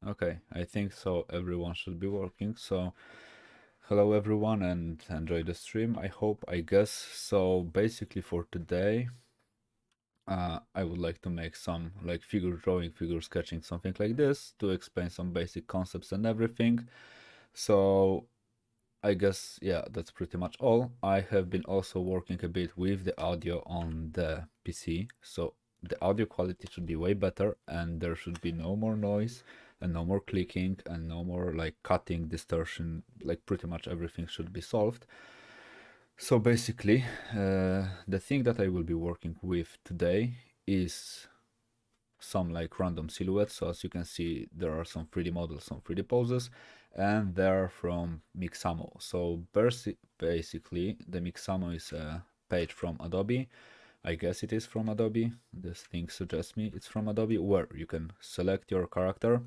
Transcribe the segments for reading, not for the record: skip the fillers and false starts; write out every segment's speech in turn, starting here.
Okay, I think so. Everyone should be working. So, hello everyone and enjoy the stream. I hope, I guess. So, basically for today, I would like to make some like figure drawing, figure sketching, something like this to explain some basic concepts and everything. So, I guess, yeah, that's pretty much all. I have been also working a bit with the audio on the PC, so the audio quality should be way better and there should be no more noise and no more clicking and no more like cutting, distortion, like pretty much everything should be solved. So basically, the thing that I will be working with today is some like random silhouettes. So as you can see, there are some 3D models, some 3D poses, and they're from Mixamo. So basically, the Mixamo is a page from Adobe. I guess it is from Adobe. This thing suggests me it's from Adobe, where you can select your character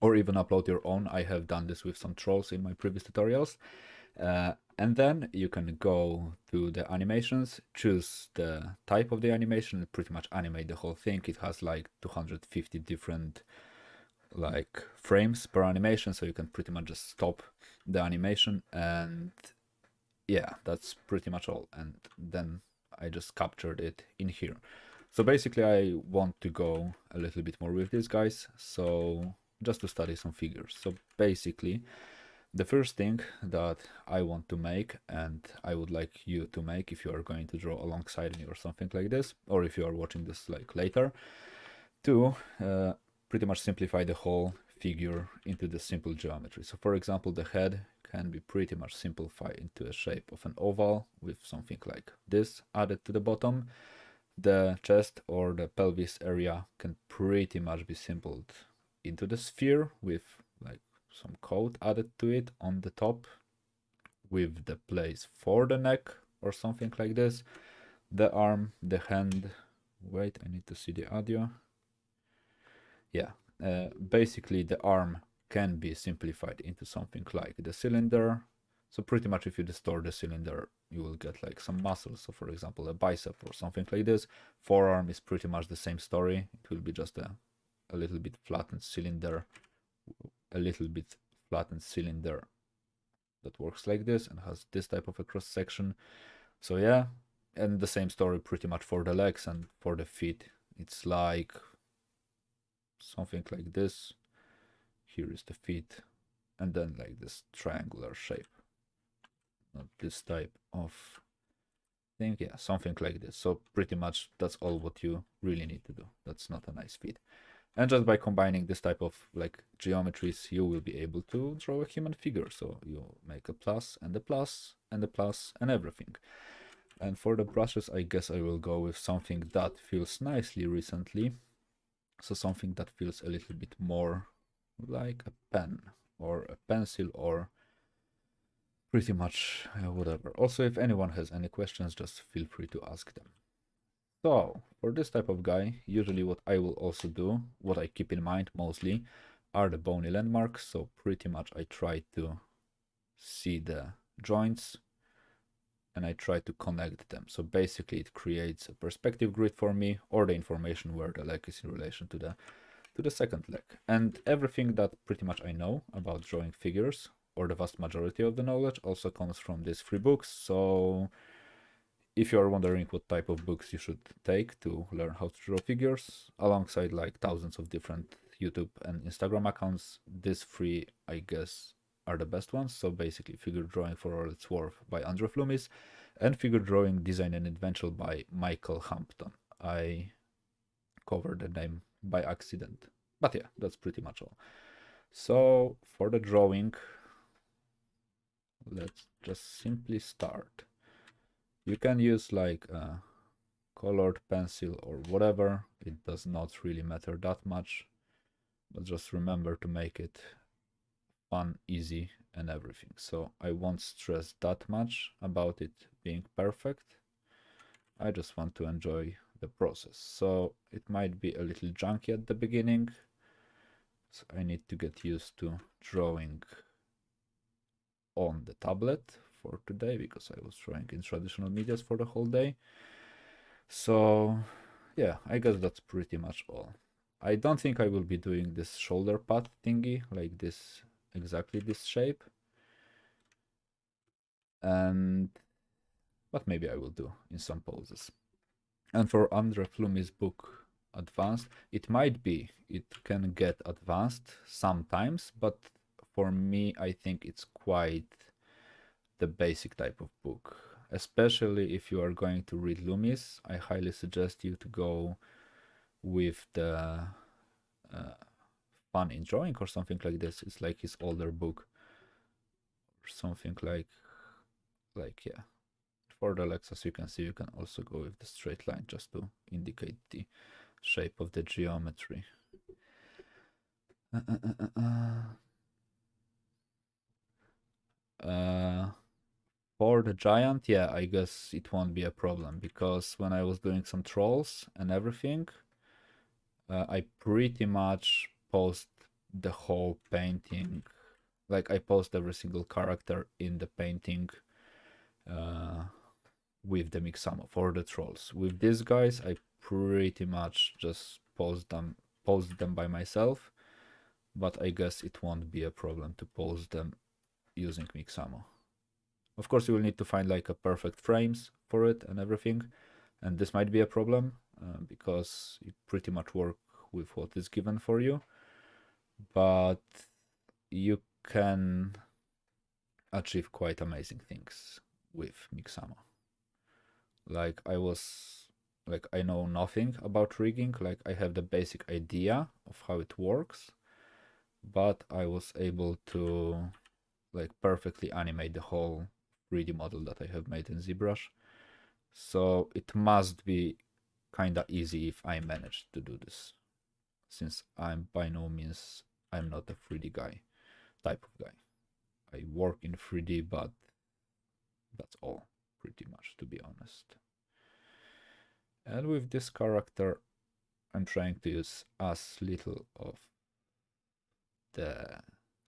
or even upload your own. I have done this with some trolls in my previous tutorials. And then you can go to the animations, choose the type of the animation, and pretty much animate the whole thing. It has like 250 different like frames per animation, so you can pretty much just stop the animation, and yeah, that's pretty much all. And then I just captured it in here. So basically I want to go a little bit more with these guys, so just to study some figures. So basically the first thing that I want to make, and I would like you to make if you are going to draw alongside me or something like this, or if you are watching this like later, to pretty much simplify the whole figure into the simple geometry. So for example, the head can be pretty much simplified into a shape of an oval with something like this added to the bottom. The chest or the pelvis area can pretty much be simplified into the sphere with like some code added to it on the top with the place for the neck or something like this. The arm, the hand. Wait, I need to see the audio. Yeah, basically the arm can be simplified into something like the cylinder. So pretty much if you distort the cylinder, you will get like some muscles. So for example, a bicep or something like this. Forearm is pretty much the same story. It will be just a little bit flattened cylinder, a little bit flattened cylinder that works like this and has this type of a cross section. So yeah, and the same story pretty much for the legs and for the feet. It's like something like this. Here is the feet, and then like this triangular shape. Not this type of thing, yeah, something like this. So pretty much that's all what you really need to do. That's not a nice feet. And just by combining this type of like geometries, you will be able to draw a human figure. So you make a plus and a plus and a plus and everything. And for the brushes, I guess I will go with something that feels nicely recently. So something that feels a little bit more like a pen or a pencil or pretty much whatever. Also, if anyone has any questions, just feel free to ask them. So, for this type of guy, usually what I will also do, what I keep in mind mostly, are the bony landmarks. So pretty much I try to see the joints and I try to connect them. So basically it creates a perspective grid for me, or the information where the leg is in relation to the second leg. And everything that pretty much I know about drawing figures, or the vast majority of the knowledge, also comes from these three books. So if you are wondering what type of books you should take to learn how to draw figures, alongside like thousands of different YouTube and Instagram accounts, these three, I guess, are the best ones. So basically, Figure Drawing for All It's Worth by Andrew Flumis, and Figure Drawing Design and Invention by Michael Hampton. I covered the name by accident, but yeah, that's pretty much all. So for the drawing, let's just simply start. You can use like a colored pencil or whatever, it does not really matter that much, but just remember to make it fun, easy, and everything. So I won't stress that much about it being perfect. I just want to enjoy the process. So it might be a little junky at the beginning, so I need to get used to drawing on the tablet for today because I was drawing in traditional medias for the whole day. So yeah, I guess that's pretty much all. I don't think I will be doing this shoulder pad thingy, like this, exactly this shape. But maybe I will do in some poses. And for Andre Flumi's book advanced, it might be, it can get advanced sometimes, but for me, I think it's quite the basic type of book. Especially if you are going to read Loomis, I highly suggest you to go with the Fun in Drawing or something like this. It's like his older book or something like yeah. For the legs, as you can see, you can also go with the straight line just to indicate the shape of the geometry. For the giant, yeah, I guess it won't be a problem, because when I was doing some trolls and everything, I pretty much posed the whole painting. Like, I posed every single character in the painting with the Mixamo for the trolls. With these guys, I pretty much just posed them by myself, but I guess it won't be a problem to pose them using Mixamo. Of course, you will need to find like a perfect frames for it and everything, and this might be a problem because you pretty much work with what is given for you, but you can achieve quite amazing things with Mixamo. Like, I know nothing about rigging, like I have the basic idea of how it works, but I was able to like perfectly animate the whole 3D model that I have made in ZBrush. So it must be kinda easy if I manage to do this, since I'm by no means, I'm not a 3D guy, type of guy. I work in 3D, but that's all, pretty much, to be honest. And with this character, I'm trying to use as little of the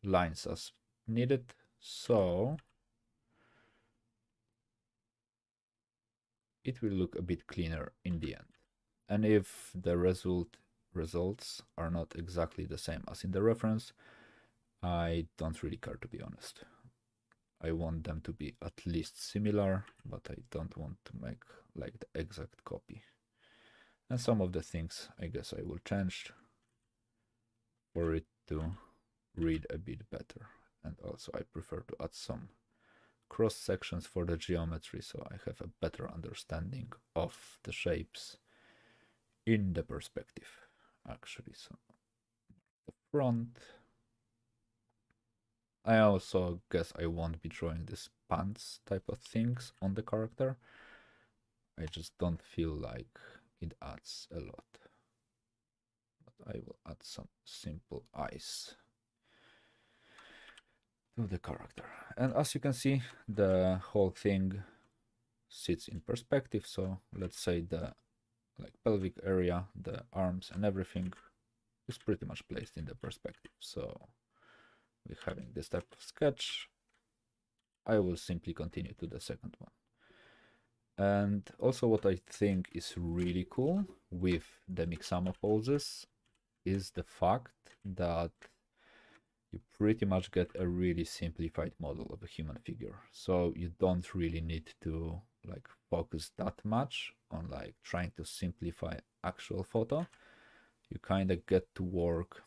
lines as needed, so it will look a bit cleaner in the end. And if the results are not exactly the same as in the reference, I don't really care, to be honest. I want them to be at least similar, but I don't want to make like the exact copy. And some of the things I guess I will change for it to read a bit better. And also I prefer to add some cross sections for the geometry, so I have a better understanding of the shapes in the perspective, actually. So the front, I also guess I won't be drawing this pants type of things on the character. I just don't feel like it adds a lot. But I will add some simple eyes to the character. And as you can see, the whole thing sits in perspective. So let's say the like pelvic area, the arms and everything is pretty much placed in the perspective. So with having this type of sketch, I will simply continue to the second one. And also what I think is really cool with the Mixamo poses is the fact that you pretty much get a really simplified model of a human figure. So you don't really need to like focus that much on like trying to simplify actual photo. You kind of get to work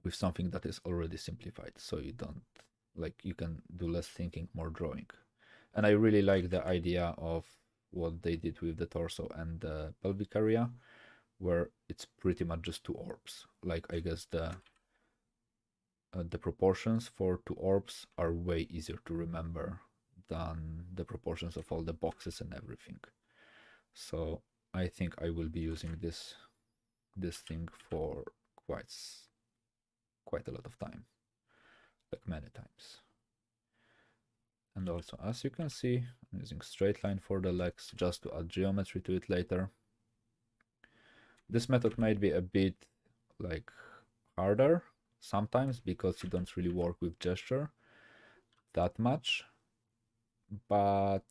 with something that is already simplified, so you don't like, you can do less thinking, more drawing. And I really like the idea of what they did with the torso and the pelvic area, where it's pretty much just two orbs. Like, I guess the proportions for two orbs are way easier to remember than the proportions of all the boxes and everything. So I think I will be using this thing for quite a lot of time, like many times. And also, as you can see, I'm using straight line for the legs just to add geometry to it later. This method might be a bit like harder sometimes because you don't really work with gesture that much, but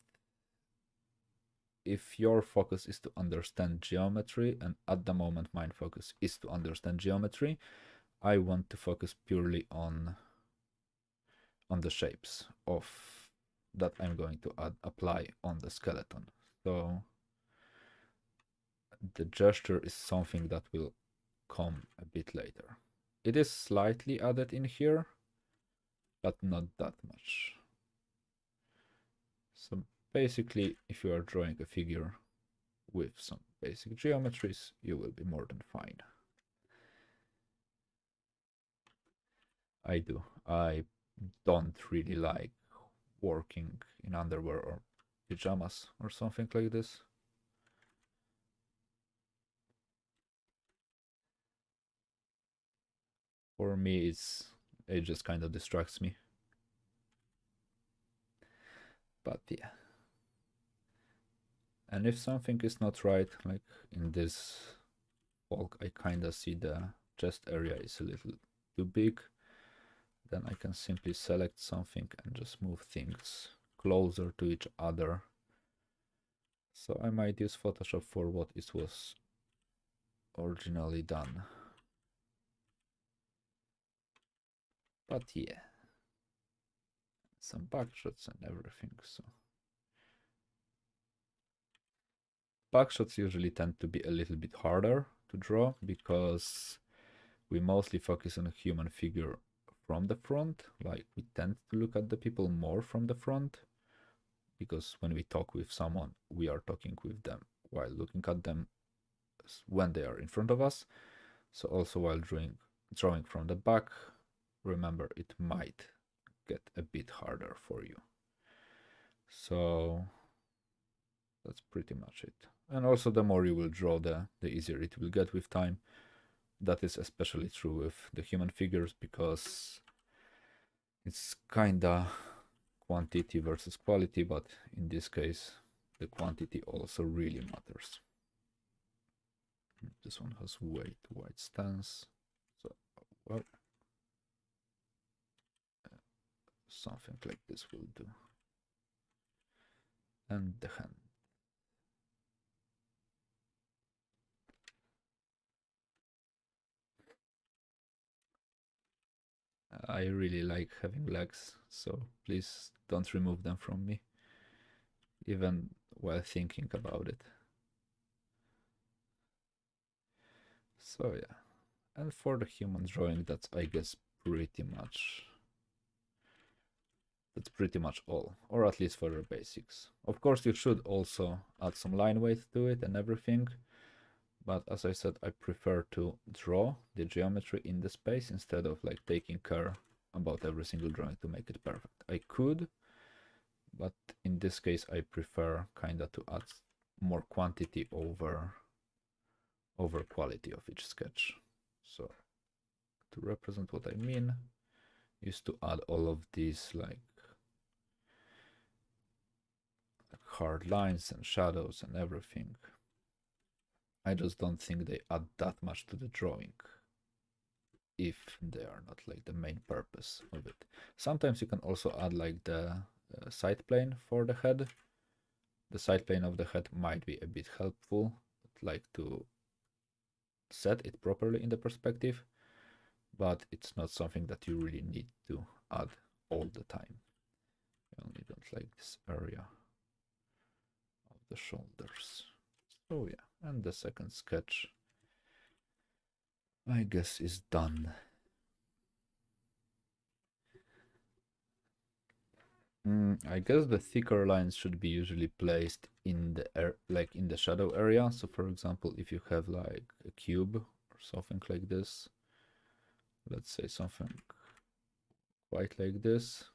if your focus is to understand geometry, and at the moment my focus is to understand geometry, I want to focus purely on the shapes of that I'm going to apply on the skeleton. So the gesture is something that will come a bit later. It is slightly added in here, but not that much. So basically, if you are drawing a figure with some basic geometries, you will be more than fine. I do. I don't really like working in underwear or pajamas or something like this. For me, it just kind of distracts me. But yeah. And if something is not right, like in this bulk, I kind of see the chest area is a little too big, then I can simply select something and just move things closer to each other. So I might use Photoshop for what it was originally done. But yeah, some backshots and everything. So backshots usually tend to be a little bit harder to draw because we mostly focus on a human figure from the front. Like we tend to look at the people more from the front, because when we talk with someone, we are talking with them while looking at them when they are in front of us. So also while drawing from the back, remember it might get a bit harder for you. So that's pretty much it. And also the more you will draw, the easier it will get with time. That is especially true with the human figures, because it's kinda quantity versus quality, but in this case the quantity also really matters. This one has way too wide stance, so well, something like this will do. And the hand. I really like having legs, so please don't remove them from me, even while thinking about it. So yeah, and for the human drawing, that's I guess pretty much all, or at least for the basics. Of course, you should also add some line weight to it and everything, but as I said, I prefer to draw the geometry in the space instead of like taking care about every single drawing to make it perfect. I could, but in this case I prefer kinda to add more quantity over quality of each sketch. So to represent what I mean is to add all of these like hard lines and shadows and everything. I just don't think they add that much to the drawing if they are not like the main purpose of it. Sometimes you can also add like the side plane for the head. The side plane of the head might be a bit helpful, like to set it properly in the perspective, but it's not something that you really need to add all the time. I only don't like this area of the shoulders. So yeah, and the second sketch I guess is done. I guess the thicker lines should be usually placed in the like in the shadow area. So for example, if you have like a cube or something like this, let's say something quite like this,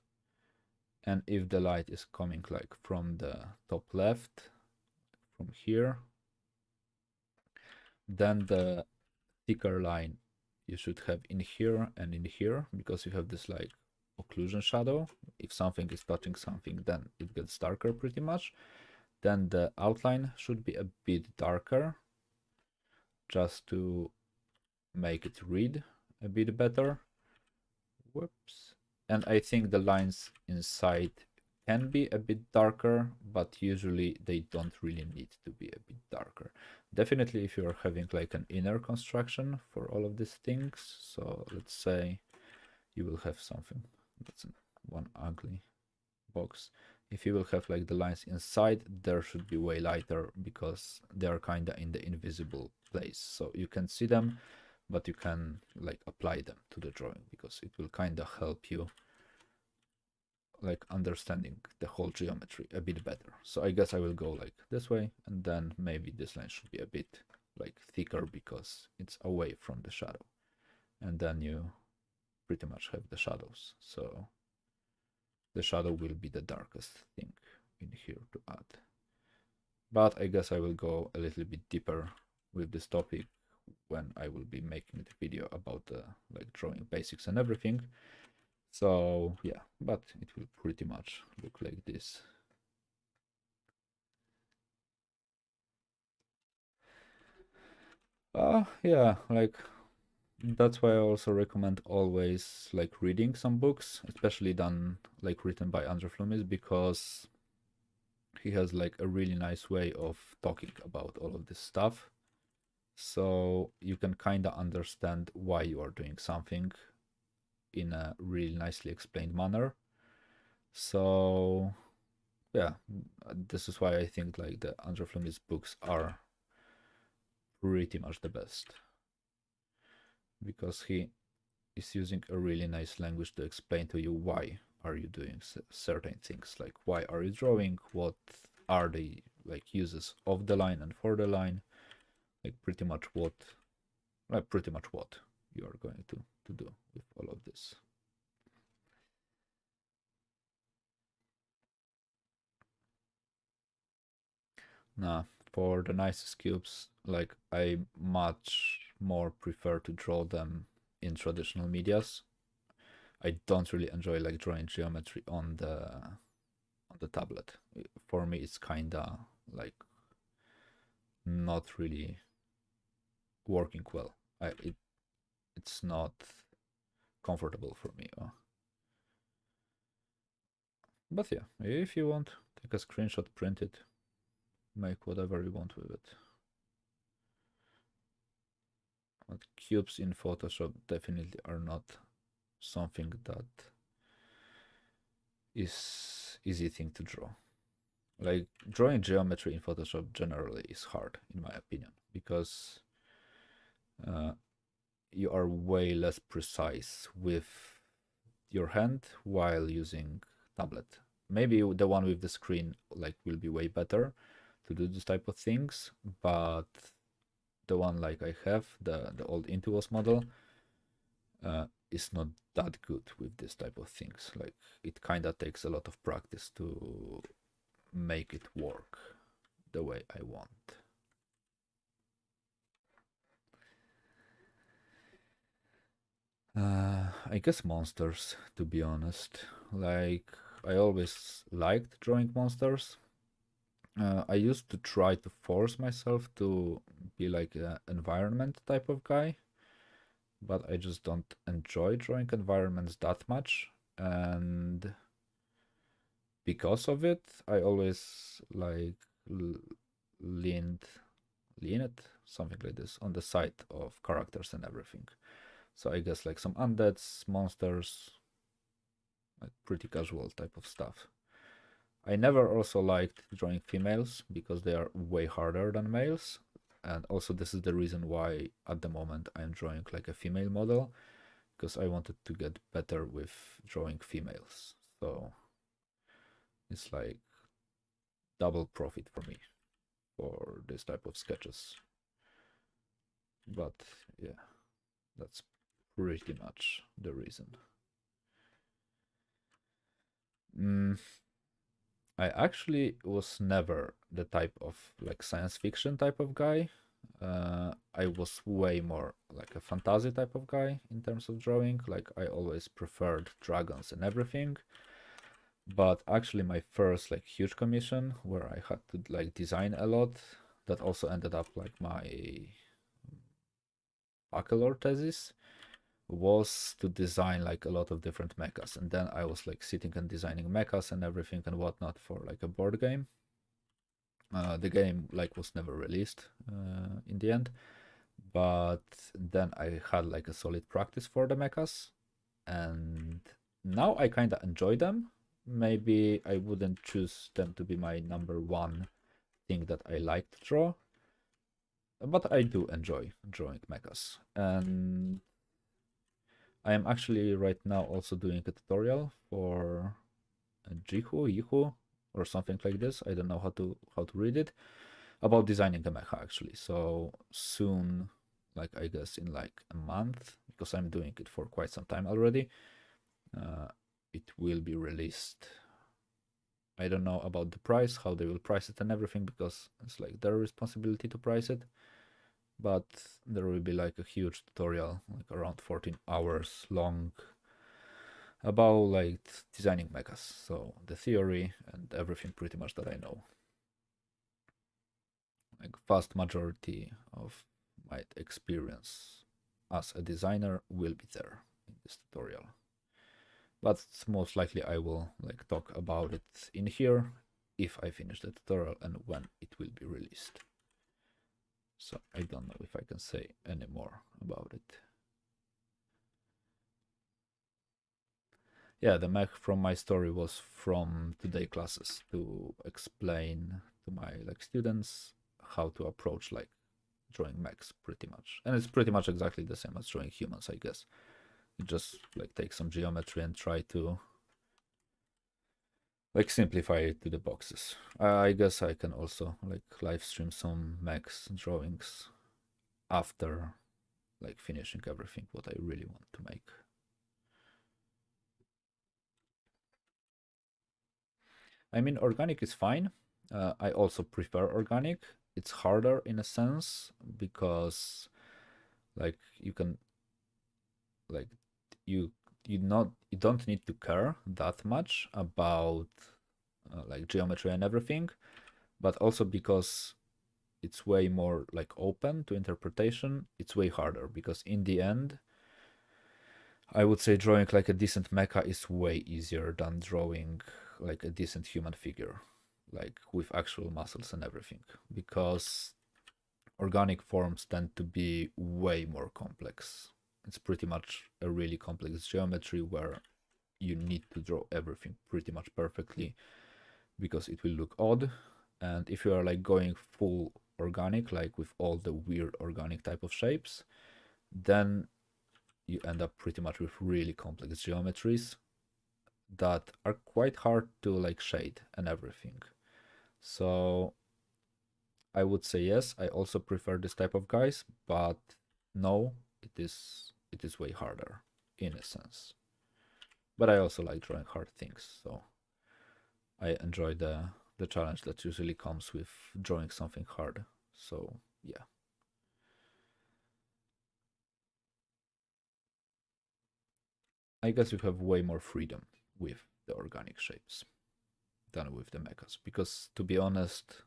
and if the light is coming like from the top left, from here, then the thicker line you should have in here and in here, because you have this like occlusion shadow. If something is touching something, then it gets darker pretty much. Then the outline should be a bit darker, just to make it read a bit better. Whoops. And I think the lines inside can be a bit darker, but usually they don't really need to be a bit darker. Definitely if you're having like an inner construction for all of these things, so let's say you will have something that's one ugly box. If you will have like the lines inside, there should be way lighter because they are kind of in the invisible place, so you can see them, but you can like apply them to the drawing because it will kind of help you like understanding the whole geometry a bit better. So I guess I will go like this way, and then maybe this line should be a bit like thicker because it's away from the shadow, and then you pretty much have the shadows. So the shadow will be the darkest thing in here to add. But I guess I will go a little bit deeper with this topic when I will be making the video about the like drawing basics and everything. So yeah, but it will pretty much look like this. Yeah, like that's why I also recommend always like reading some books, especially done like written by Andrew Flumis, because he has like a really nice way of talking about all of this stuff. So you can kind of understand why you are doing something in a really nicely explained manner. So yeah, this is why I think like the Andrew Flumis books are pretty much the best, because he is using a really nice language to explain to you why are you doing certain things, like why are you drawing, what are the like uses of the line and for the line, like pretty much what you are going to do with all of this. Nah, for the nicest cubes, like I much more prefer to draw them in traditional medias. I don't really enjoy like drawing geometry on the tablet. For me, it's kinda like not really working well. It's not comfortable for me. But yeah, if you want, take a screenshot, print it, make whatever you want with it. But cubes in Photoshop definitely are not something that is easy thing to draw. Like drawing geometry in Photoshop generally is hard, in my opinion, because uh, you are way less precise with your hand while using tablet. Maybe the one with the screen like will be way better to do this type of things, but the one like I have, the old Intuos model, is not that good with this type of things. Like it kind of takes a lot of practice to make it work the way I want. I guess monsters, to be honest. Like, I always liked drawing monsters. I used to try to force myself to be like an environment type of guy, but I just don't enjoy drawing environments that much. And because of it, I always like leaned, leaned, something like this, on the side of characters and everything. So I guess like some undeads, monsters, like pretty casual type of stuff. I never also liked drawing females because they are way harder than males. And also this is the reason why at the moment I'm drawing like a female model, because I wanted to get better with drawing females. So it's like double profit for me for this type of sketches. But yeah, that's pretty much the reason. Mm, I actually was never the type of like science fiction type of guy. I was way more like a fantasy type of guy in terms of drawing. Like I always preferred dragons and everything. But actually, my first like huge commission where I had to like design a lot, that also ended up like my bachelor thesis, was to design like a lot of different mechas, and then I was like sitting and designing mechas and everything and whatnot for like a board game. The game like was never released in the end, but then I had like a solid practice for the mechas, and now I kind of enjoy them. Maybe I wouldn't choose them to be my number one thing that I like to draw, but I do enjoy drawing mechas. And I am actually right now also doing a tutorial for Yihu, or something like this. I don't know how to read it, about designing a mecha actually. So soon, like I guess in like a month, because I'm doing it for quite some time already, uh, it will be released. I don't know about the price, how they will price it and everything, because it's like their responsibility to price it. But there will be like a huge tutorial, like around 14 hours long, about like designing mechas. So the theory and everything pretty much that I know. Like vast majority of my experience as a designer will be there in this tutorial. But most likely I will like talk about it in here if I finish the tutorial and when it will be released. So I don't know if I can say any more about it. Yeah, the mech from my story was from today classes to explain to my like students how to approach like drawing mechs pretty much. And it's pretty much exactly the same as drawing humans, I guess. You just like take some geometry and try to like simplify it to the boxes. I guess I can also like live stream some mechs drawings after like finishing everything what I really want to make. I mean, organic is fine. I also prefer organic. It's harder in a sense because like you can like you you don't need to care that much about like geometry and everything, but also because it's way more like open to interpretation, it's way harder because in the end I would say drawing like a decent mecha is way easier than drawing like a decent human figure, like with actual muscles and everything, because organic forms tend to be way more complex. It's pretty much a really complex geometry where you need to draw everything pretty much perfectly because it will look odd. And if you are like going full organic, like with all the weird organic type of shapes, then you end up pretty much with really complex geometries that are quite hard to like shade and everything. So I would say yes, I also prefer this type of guys, but no, it is way harder in a sense. But I also like drawing hard things, so I enjoy the challenge that usually comes with drawing something hard. So yeah. I guess you have way more freedom with the organic shapes than with the mechas. Because to be honest,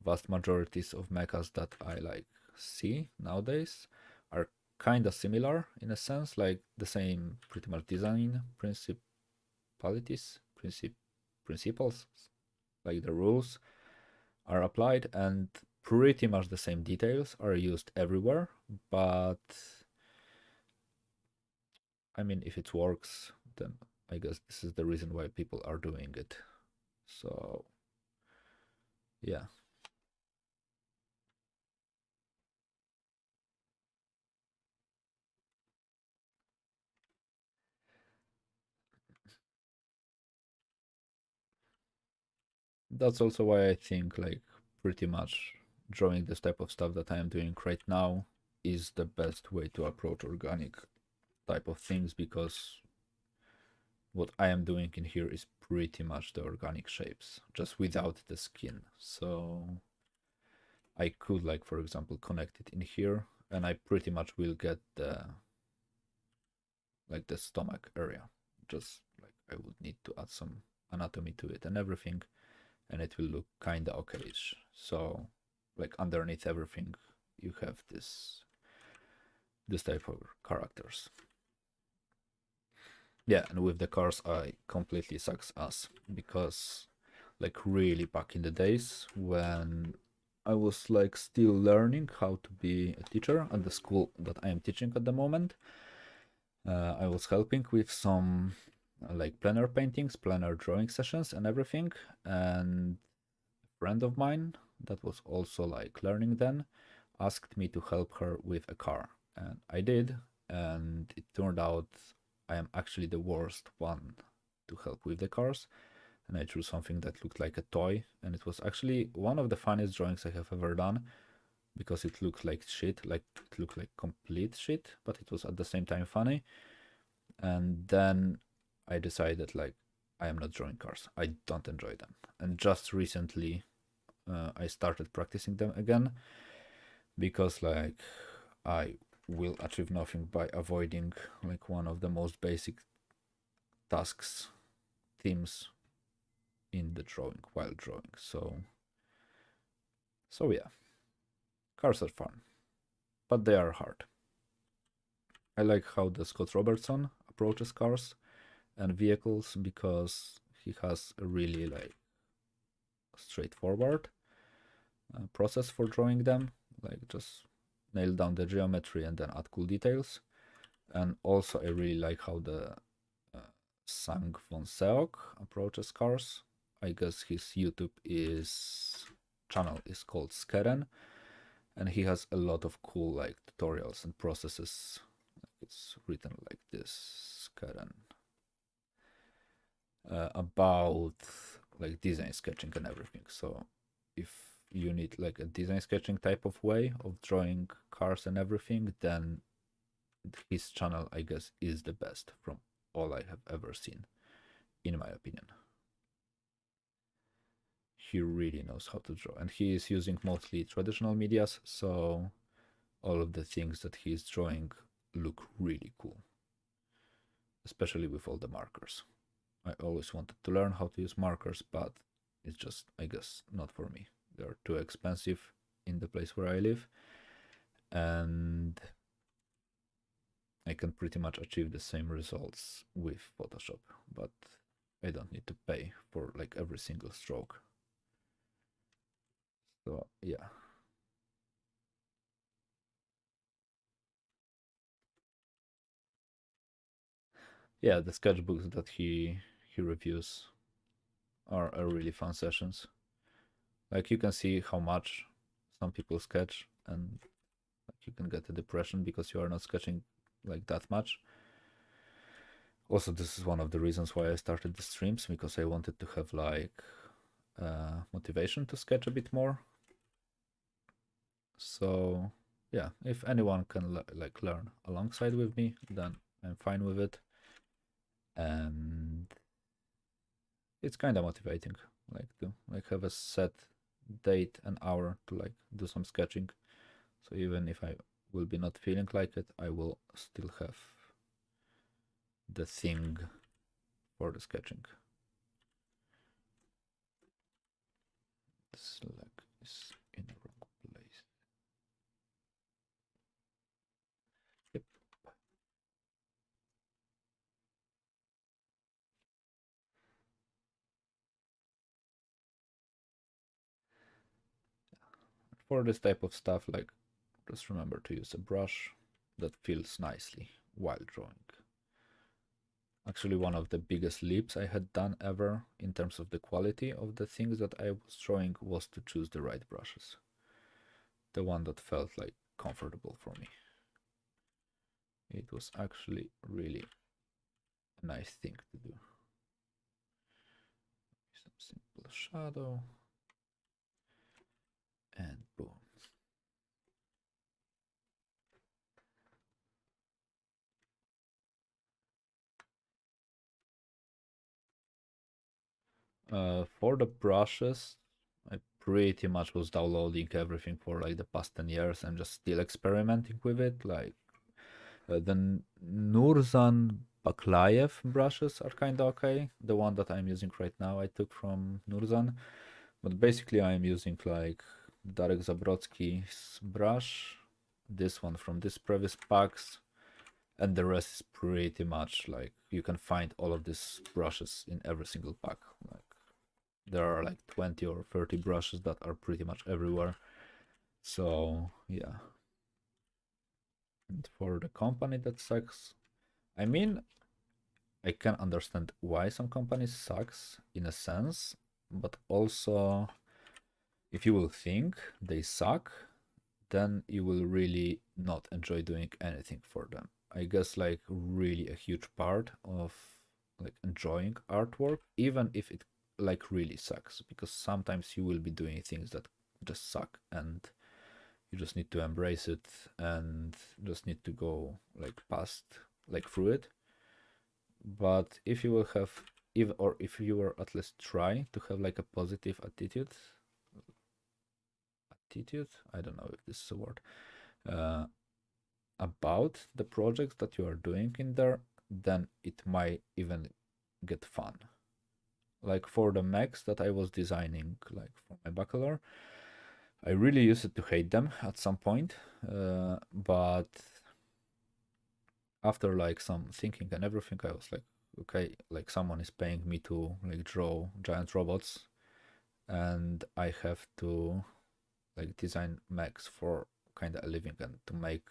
vast majorities of mechas that I like see nowadays are kind of similar in a sense, like the same pretty much design principles, like the rules are applied and pretty much the same details are used everywhere. But I mean, if it works, then I guess this is the reason why people are doing it. So yeah. That's also why I think like pretty much drawing this type of stuff that I am doing right now is the best way to approach organic type of things, because what I am doing in here is pretty much the organic shapes, just without the skin. So I could like for example connect it in here and I pretty much will get the like the stomach area. Just like I would need to add some anatomy to it and everything, and it will look kinda okayish. So like underneath everything you have this type of characters. Yeah, and with the cars, I completely sucks ass because, like, really back in the days when I was like still learning how to be a teacher at the school that I am teaching at the moment, I was helping with some like planner paintings, planner drawing sessions, and everything. And a friend of mine that was also like learning then asked me to help her with a car, and I did. And it turned out I am actually the worst one to help with the cars. And I drew something that looked like a toy, and it was actually one of the funniest drawings I have ever done because it looked like shit, like it looked like complete shit, but it was at the same time funny. And then I decided like I am not drawing cars. I don't enjoy them. And just recently I started practicing them again because like I will achieve nothing by avoiding like one of the most basic tasks, themes in the drawing while drawing. So yeah, cars are fun, but they are hard. I like how the Scott Robertson approaches cars and vehicles because he has a really like straightforward process for drawing them, like just nail down the geometry and then add cool details. And also I really like how the Sang von Seok approaches cars. I guess his YouTube is channel is called Skeren, and he has a lot of cool like tutorials and processes. It's written like this, Skeren, about like design sketching and everything. So if you need like a design sketching type of way of drawing cars and everything, then his channel, I guess, is the best from all I have ever seen, in my opinion. He really knows how to draw, and he is using mostly traditional medias, so all of the things that he is drawing look really cool, especially with all the markers. I always wanted to learn how to use markers, but it's just, I guess, not for me. They're too expensive in the place where I live, and I can pretty much achieve the same results with Photoshop, but I don't need to pay for like every single stroke. So yeah. Yeah, the sketchbooks that he reviews are really fun sessions. Like you can see how much some people sketch, and like, you can get a depression because you are not sketching like that much. Also, this is one of the reasons why I started the streams, because I wanted to have like motivation to sketch a bit more. So yeah, if anyone can like learn alongside with me, then I'm fine with it. And it's kind of motivating, like to like have a set date and hour to like do some sketching. So even if I will be not feeling like it, I will still have the thing for the sketching. The select is in the wrong place. Yep. For this type of stuff, like just remember to use a brush that feels nicely while drawing. Actually, one of the biggest leaps I had done ever in terms of the quality of the things that I was drawing was to choose the right brushes. The one that felt like comfortable for me. It was actually really a nice thing to do. Some simple shadow and boom. For the brushes, I pretty much was downloading everything for like the past 10 years and just still experimenting with it. Like the Nurzan Baklayev brushes are kind of okay. The one that I'm using right now I took from Nurzan, but basically I'm using like Darek Zabrodzki's brush, this one from this previous packs, and the rest is pretty much like you can find all of these brushes in every single pack. Like there are like 20 or 30 brushes that are pretty much everywhere. So yeah. And for the company that sucks, I mean, I can understand why some companies sucks in a sense, but also if you will think they suck, then you will really not enjoy doing anything for them. I guess like really a huge part of like enjoying artwork, even if it like really sucks, because sometimes you will be doing things that just suck and you just need to embrace it and just need to go like past like through it. But if you will have if or if you will at least try to have like a positive attitude, I don't know if this is a word, uh, about the projects that you are doing in there, then it might even get fun. Like for the mechs that I was designing, like for my bachelor, I really used to hate them at some point, but after like some thinking and everything, I was like, okay, like someone is paying me to like draw giant robots, and I have to like design mechs for kind of a living and to make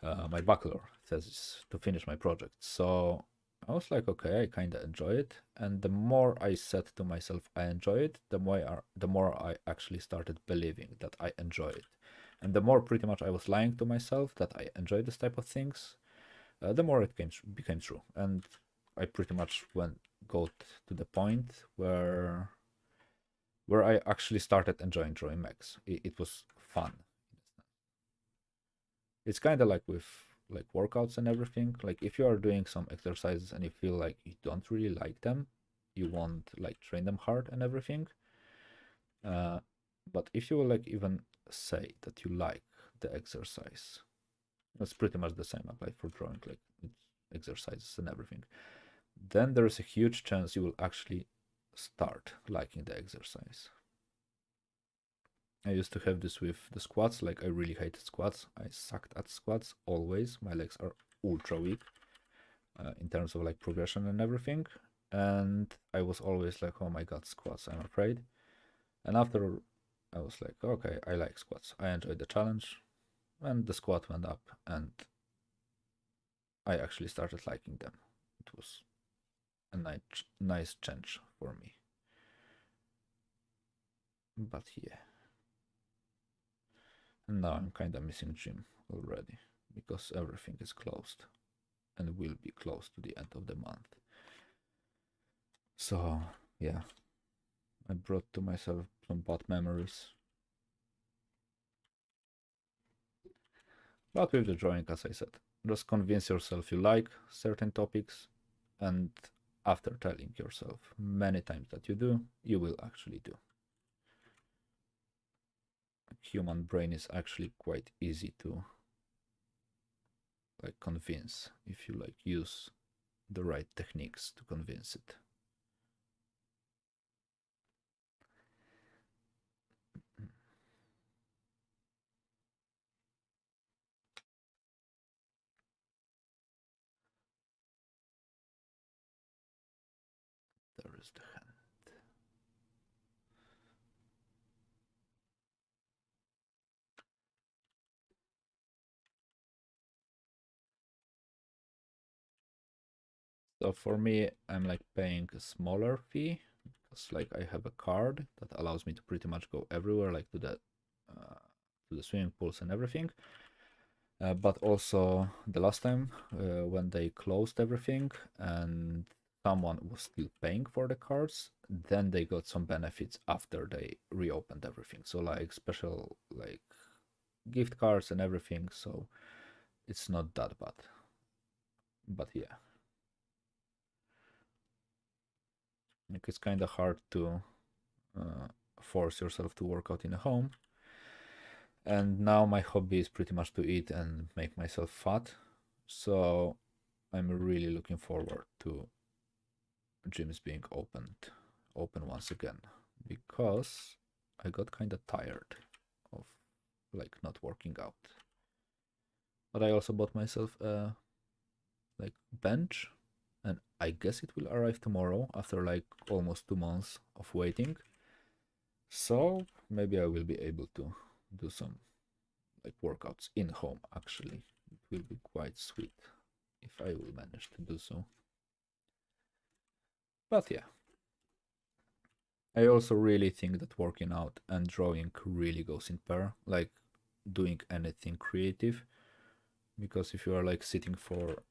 my bachelor thesis to finish my project. So I was like, okay, I kind of enjoy it, and the more I said to myself I enjoy it, the more I actually started believing that I enjoy it, and the more pretty much I was lying to myself that I enjoy this type of things, the more it became true, and I pretty much got to the point where I actually started enjoying drawing mechs. It was fun. It's kind of like with like workouts and everything. Like if you are doing some exercises and you feel like you don't really like them, you won't like train them hard and everything. Uh, but if you will like even say that you like the exercise, that's pretty much the same apply for drawing, like it's exercises and everything. Then there is a huge chance you will actually start liking the exercise. I used to have this with the squats, like I really hated squats. I sucked at squats always. My legs are ultra weak in terms of like progression and everything. And I was always like, oh my god, squats, I'm afraid. And after I was like, okay, I like squats. I enjoyed the challenge. And the squat went up and I actually started liking them. It was a nice change for me. But yeah. And now I'm kind of missing gym already because everything is closed and will be closed to the end of the month. So yeah, I brought to myself some bad memories. But with the drawing, as I said, just convince yourself you like certain topics, and after telling yourself many times that you do, you will actually do. Human brain is actually quite easy to like convince if you like use the right techniques to convince it. There is the hand. So for me, I'm like paying a smaller fee because like I have a card that allows me to pretty much go everywhere, like to the swimming pools and everything. But also the last time when they closed everything and someone was still paying for the cards, then they got some benefits after they reopened everything. So like special like gift cards and everything. So it's not that bad. But yeah, like it's kind of hard to force yourself to work out in a home. And now my hobby is pretty much to eat and make myself fat. So I'm really looking forward to gyms being open once again because I got kind of tired of like not working out. But I also bought myself a like bench, and I guess it will arrive tomorrow after like almost 2 months of waiting. So maybe I will be able to do some like workouts in home actually. It will be quite sweet if I will manage to do so. But yeah. I also really think that working out and drawing really goes in pair, like doing anything creative. Because if you are like sitting for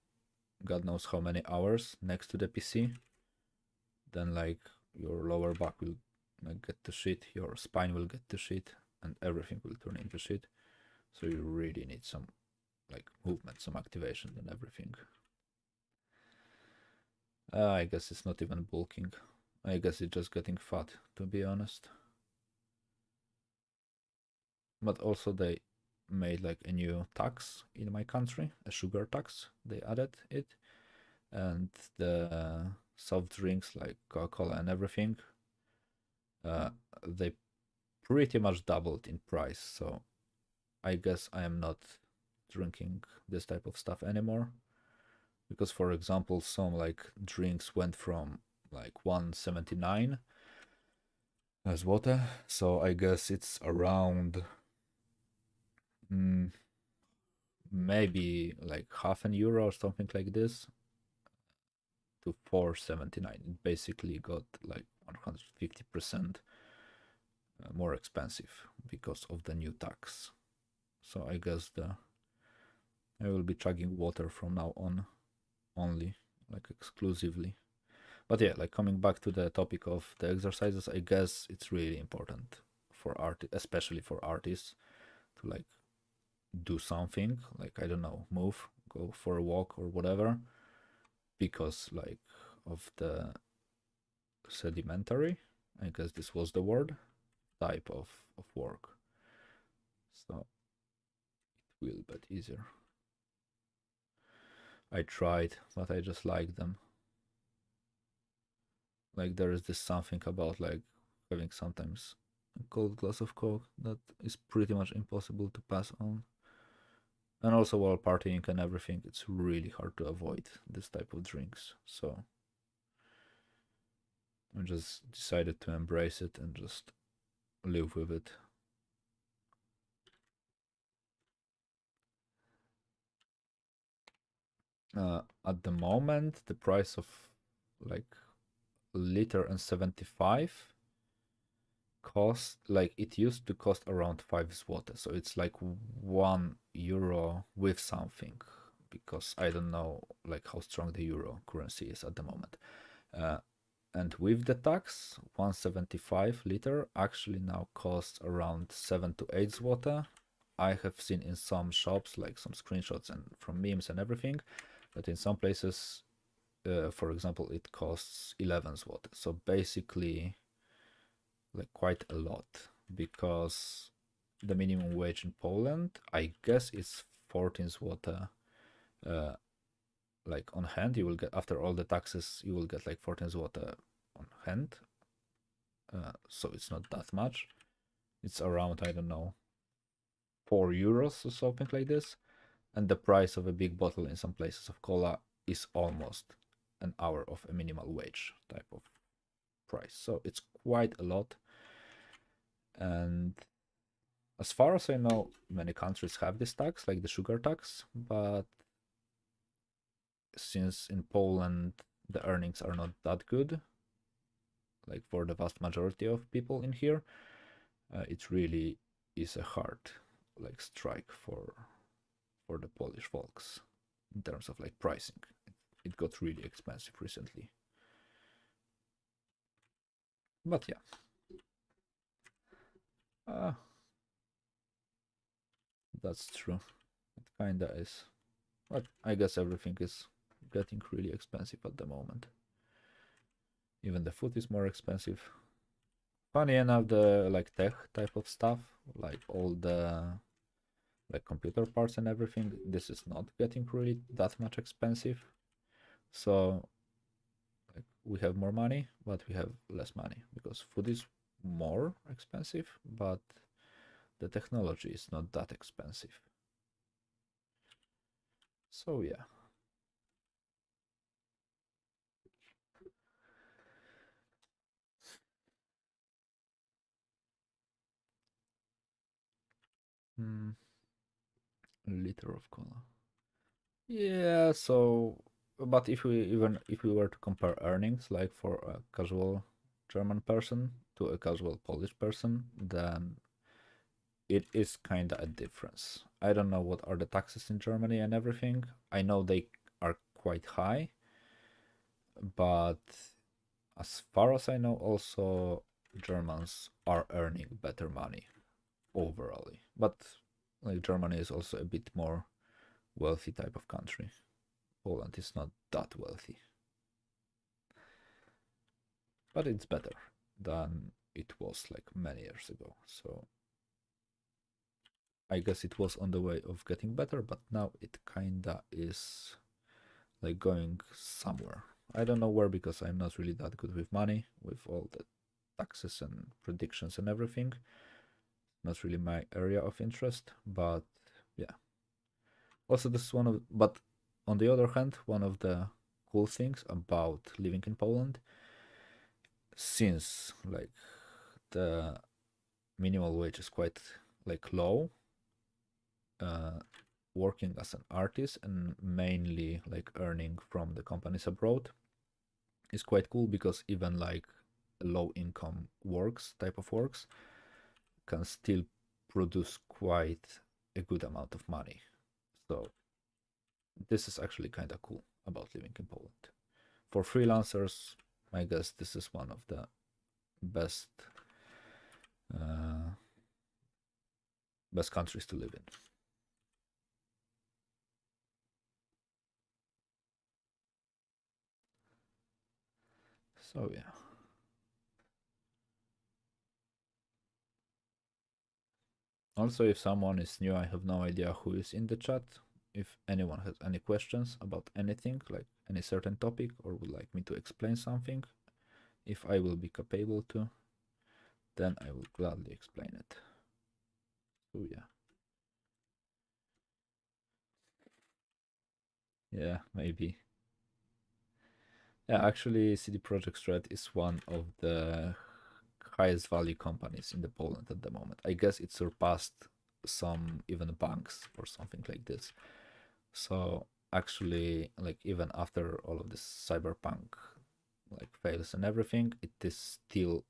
God knows how many hours next to the PC, then like your lower back will like get to shit, your spine will get to shit, and everything will turn into shit. So you really need some like movement, some activation and everything. I guess it's not even bulking. I guess it's just getting fat, to be honest. But also they made like a new tax in my country, a sugar tax. They added it, and the soft drinks like Coca-Cola and everything, uh, they pretty much doubled in price. So I guess I am not drinking this type of stuff anymore. Because for example, some like drinks went from like 179 as water. So I guess it's around mm, maybe like half an euro or something like this to 479. It basically got like 150% more expensive because of the new tax. So I guess I will be chugging water from now on only, like exclusively. But yeah, like coming back to the topic of the exercises, I guess it's really important for art, especially for artists, to like do something, like I don't know, move, go for a walk or whatever, because like of the sedimentary, I guess this was the word, type of work. So it will get easier. I tried, but I just like them. Like there is this something about like having sometimes a cold glass of coke that is pretty much impossible to pass on. And also while partying and everything, it's really hard to avoid this type of drinks. So I just decided to embrace it and just live with it. At the moment, the price of like liter and 75 cost like it used to cost around 5 zloty, so it's like 1 euro with something, because I don't know like how strong the euro currency is at the moment. Uh, and with the tax, 175 liter actually now costs around 7 to 8 zloty. I have seen in some shops like some screenshots and from memes and everything that in some places, for example, it costs 11 zloty. So basically like quite a lot, because the minimum wage in Poland, I guess, is 14 zloty. Uh, like on hand, you will get after all the taxes, you will get like 14 zloty on hand. So it's not that much. It's around, I don't know, 4 euros or something like this. And the price of a big bottle in some places of cola is almost an hour of a minimal wage type of price. So it's quite a lot. And as far as I know, many countries have this tax, like the sugar tax, but since in Poland the earnings are not that good, like for the vast majority of people in here, it really is a hard like strike for the Polish folks in terms of like pricing. It got really expensive recently. But yeah, uh, that's true. It kinda is. But I guess everything is getting really expensive at the moment. Even the food is more expensive. Funny enough, the like tech type of stuff, like all the like computer parts and everything, this is not getting really that much expensive. So like we have more money, but we have less money because food is more expensive, but the technology is not that expensive. So yeah. Hmm. Liter of cola. Yeah, so but if we were to compare earnings like for a casual German person to a casual Polish person, then it is kind of a difference. I don't know what are the taxes in Germany and everything. I know they are quite high, but as far as I know, also Germans are earning better money overall. But like Germany is also a bit more wealthy type of country. Poland is not that wealthy, but it's better than it was like many years ago. So I guess it was on the way of getting better, but now it kinda is like going somewhere. I don't know where because I'm not really that good with money, with all the taxes and predictions and everything. Not really my area of interest, but yeah. Also, this is one of, but on the other hand, one of the cool things about living in Poland, since like the minimal wage is quite like low, uh, working as an artist and mainly like earning from the companies abroad is quite cool because even like low income works type of works can still produce quite a good amount of money. So this is actually kind of cool about living in Poland. For freelancers, I guess this is one of the best uh, best countries to live in. So yeah. Also, if someone is new, I have no idea who is in the chat. If anyone has any questions about anything, like any certain topic, or would like me to explain something, if I will be capable to, then I will gladly explain it. So yeah. Yeah, maybe. Yeah, actually, CD Projekt Red is one of the highest value companies in the Poland at the moment. I guess it surpassed some even banks or something like this. So actually, like even after all of this cyberpunk like fails and everything, it is still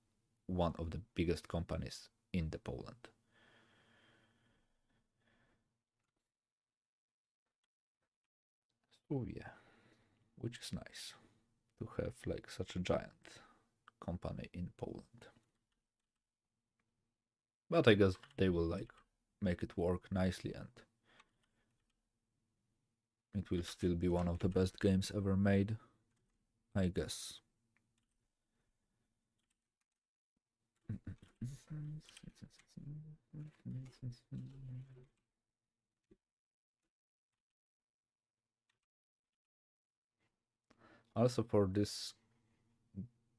one of the biggest companies in the Poland. So yeah, which is nice to have like such a giant company in Poland. But I guess they will like make it work nicely and it will still be one of the best games ever made, I guess. Also, for these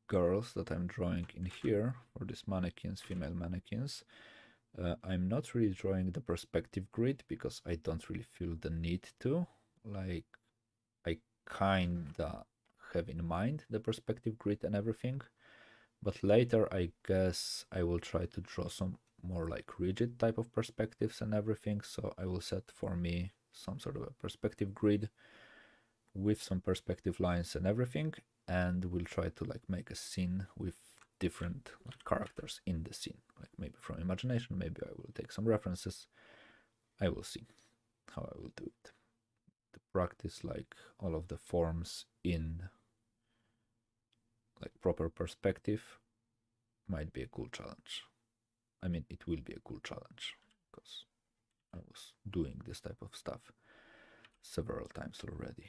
girls that I'm drawing in here, for these mannequins, female mannequins, I'm not really drawing the perspective grid because I don't really feel the need to. Like, I kinda have in mind the perspective grid and everything, but later I guess I will try to draw some more like rigid type of perspectives and everything. So I will set for me some sort of a perspective grid with some perspective lines and everything, and we'll try to like make a scene with different like, characters in the scene, like maybe from imagination, maybe I will take some references. I will see how I will do it. To practice like all of the forms in like proper perspective might be a cool challenge. I mean, it will be a cool challenge because I was doing this type of stuff several times already.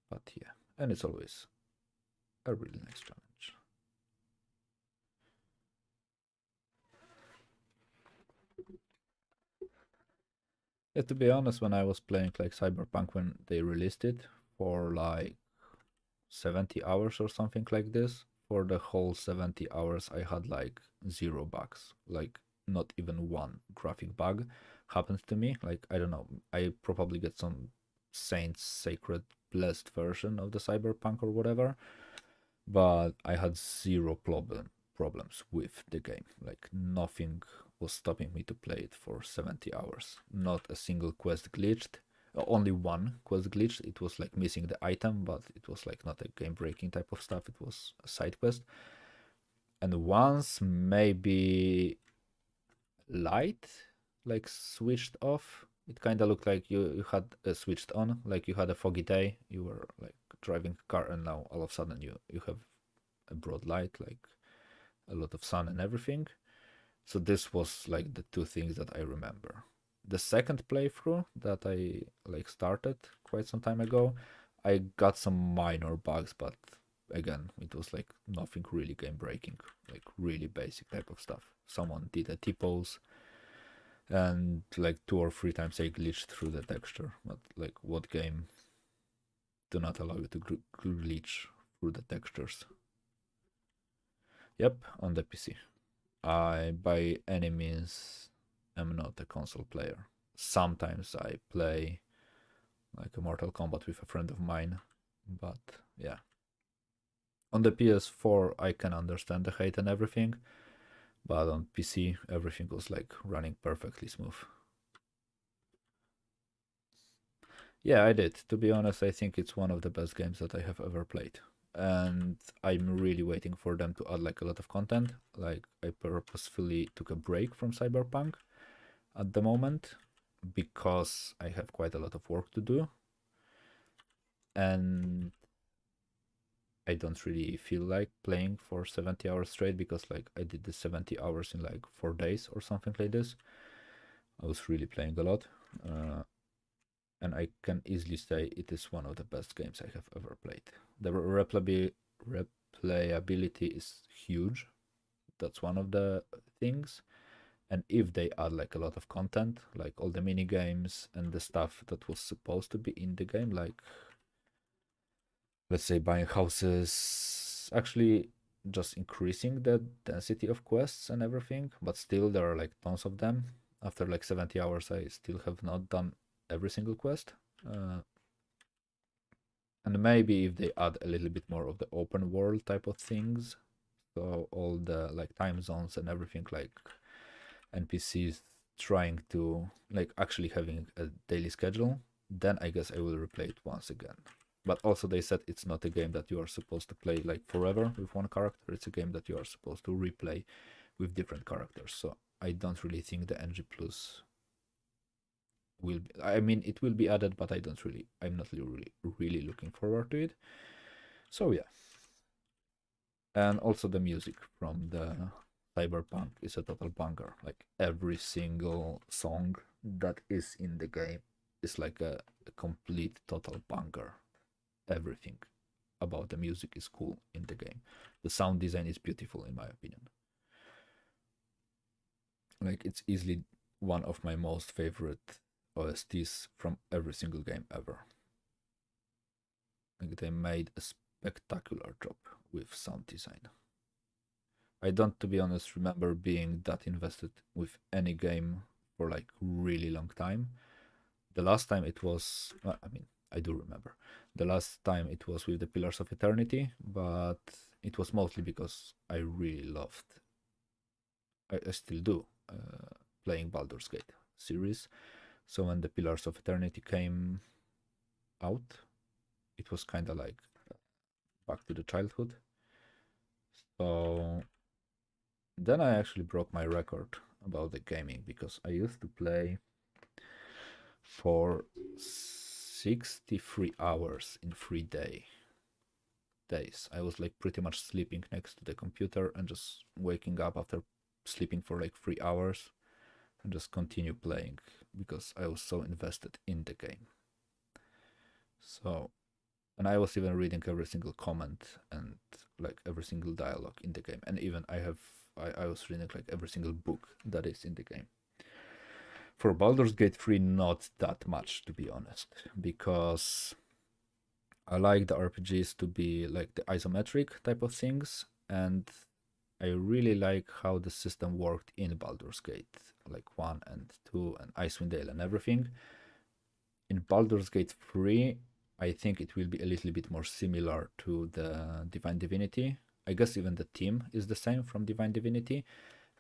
But yeah, and it's always a really nice challenge. Yeah, to be honest, when I was playing like Cyberpunk when they released it for like 70 hours or something like this, for the whole 70 hours I had like zero bugs. Like not even one graphic bug happened to me. Like I don't know, I probably get some Saints Sacred Blessed version of the Cyberpunk or whatever, but I had zero problems with the game. Like nothing was stopping me to play it for 70 hours. Not a single quest glitched. Only one quest glitched. It was like missing the item, but it was like not a game breaking type of stuff. It was a side quest. And once maybe light like switched off. It kind of looked like you had switched on, like you had a foggy day, you were like driving a car, and now all of a sudden you have a broad light, like a lot of sun and everything. So this was like the two things that I remember. The second playthrough that I like started quite some time ago, I got some minor bugs, but again, it was like nothing really game breaking, like really basic type of stuff. Someone did a T-pose, and like 2 or 3 times I glitched through the texture. But like, what game do not allow you to glitch through the textures? Yep, on the PC. I by any means am not a console player. Sometimes I play like a Mortal Kombat with a friend of mine, but yeah. On the PS4 I can understand the hate and everything, but on PC everything was like running perfectly smooth. Yeah, I did. To be honest, I think it's one of the best games that I have ever played. And I'm really waiting for them to add like a lot of content. Like I purposefully took a break from Cyberpunk at the moment because I have quite a lot of work to do. And I don't really feel like playing for 70 hours straight because like I did the 70 hours in like 4 days or something like this. I was really playing a lot. And I can easily say it is one of the best games I have ever played. The replayability is huge. That's one of the things. And if they add like a lot of content, like all the mini games and the stuff that was supposed to be in the game, like let's say buying houses, actually just increasing the density of quests and everything, but still there are like tons of them. After like 70 hours, I still have not done every single quest. And maybe if they add a little bit more of the open world type of things, so all the like time zones and everything, like NPCs trying to like actually having a daily schedule, then I guess I will replay it once again. But also they said it's not a game that you are supposed to play like forever with one character. It's a game that you are supposed to replay with different characters. So I don't really think the NG Plus will be, I mean it will be added, but I'm not really looking forward to it. So yeah. And also the music from the Cyberpunk is a total banger. Like every single song that is in the game is like a complete total banger. Everything about the music is cool in the game. The sound design is beautiful in my opinion. Like it's easily one of my most favorite OSTs from every single game ever. Like they made a spectacular job with sound design. I don't, to be honest, remember being that invested with any game for like really long time. The last time it was, well, I mean, I do remember. The last time it was with the Pillars of Eternity, but it was mostly because I really loved, I still do, playing Baldur's Gate series. So when the Pillars of Eternity came out, it was kind of like back to the childhood. So then I actually broke my record about the gaming because I used to play for 63 hours in 3 days. I was like pretty much sleeping next to the computer and just waking up after sleeping for like 3 hours and just continue playing because I was so invested in the game. So, and I was even reading every single comment and like every single dialogue in the game, and even I was reading like every single book that is in the game. For Baldur's Gate 3, not that much, to be honest, because I like the RPGs to be like the isometric type of things, and I really like how the system worked in Baldur's Gate, like 1 and 2 and Icewind Dale and everything. In Baldur's Gate 3, I think it will be a little bit more similar to the Divine Divinity. I guess even the theme is the same from Divine Divinity.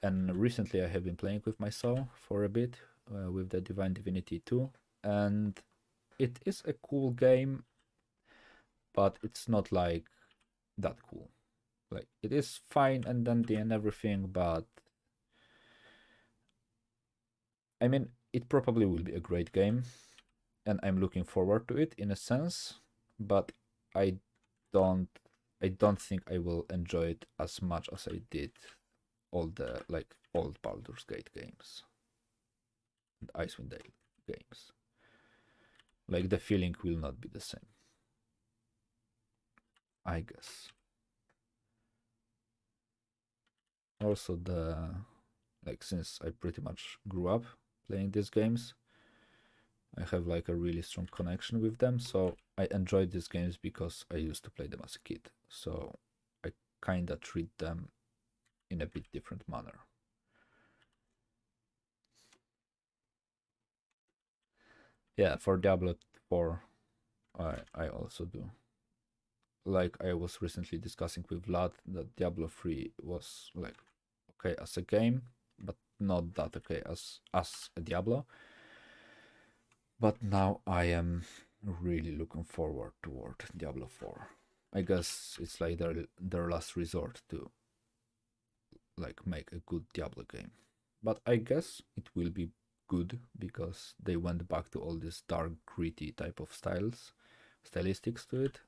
And recently I have been playing with myself for a bit with the Divine Divinity 2. And it is a cool game, but it's not like that cool. Like, it is fine and dandy and everything, but I mean, it probably will be a great game, and I'm looking forward to it in a sense, but I don't I don't think I will enjoy it as much as I did all the like old Baldur's Gate games and Icewind Dale games. Like, the feeling will not be the same, I guess. Also, since I pretty much grew up playing these games, I have like a really strong connection with them, so I enjoy these games because I used to play them as a kid. So I kinda treat them in a bit different manner. Yeah, for Diablo 4, I also do. Like, I was recently discussing with Vlad that Diablo 3 was like okay as a game, but not that okay as a Diablo. But now I am really looking forward toward Diablo 4. I guess it's like their last resort to like make a good Diablo game. But I guess it will be good because they went back to all this dark, gritty type of stylistics to it,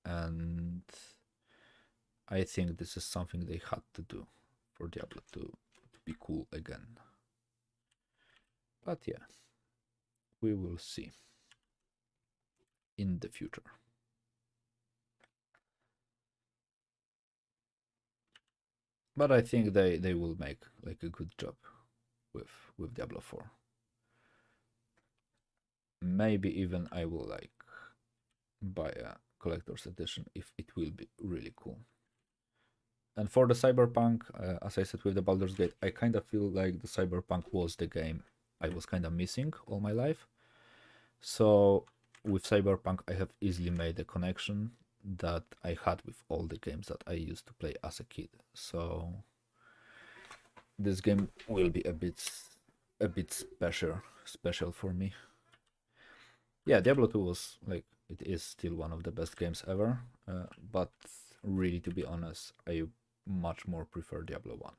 and I think this is something they had to do for Diablo to be cool again. But yeah, we will see in the future. But I think they will make like a good job with Diablo 4. Maybe even I will like buy a collector's edition if it will be really cool. And for the Cyberpunk, as I said with the Baldur's Gate, I kind of feel like the Cyberpunk was the game I was kind of missing all my life. So with Cyberpunk, I have easily made a connection that I had with all the games that I used to play as a kid. So this game will be a bit special for me. Yeah, Diablo 2 was like, it is still one of the best games ever, but really, to be honest, I much more prefer Diablo 1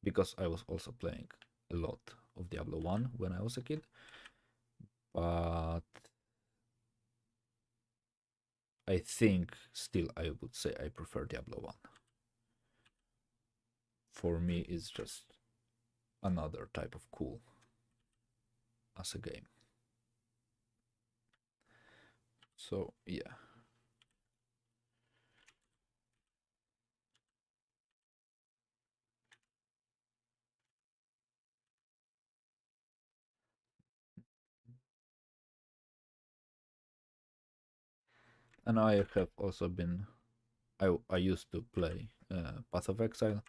because I was also playing a lot of Diablo 1 when I was a kid, but I think still I would say I prefer Diablo 1. For me, it's just another type of cool as a game. So, yeah. And I have also been, I used to play Path of Exile,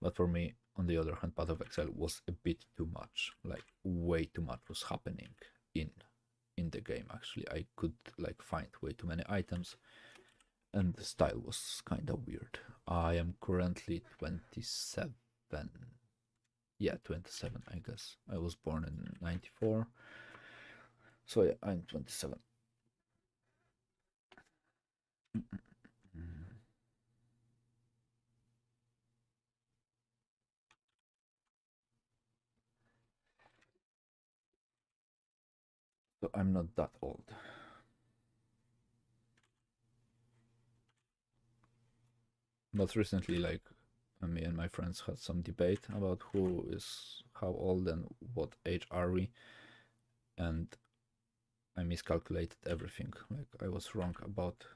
but for me, on the other hand, Path of Exile was a bit too much. Like, way too much was happening in the game. Actually, I could like find way too many items, and the style was kind of weird. I am currently 27. Yeah, 27, I guess. I was born in 94. So yeah, I'm 27. So I'm not that old. But recently, like, me and my friends had some debate about who is how old and what age are we, and I miscalculated everything. Like, I was wrong about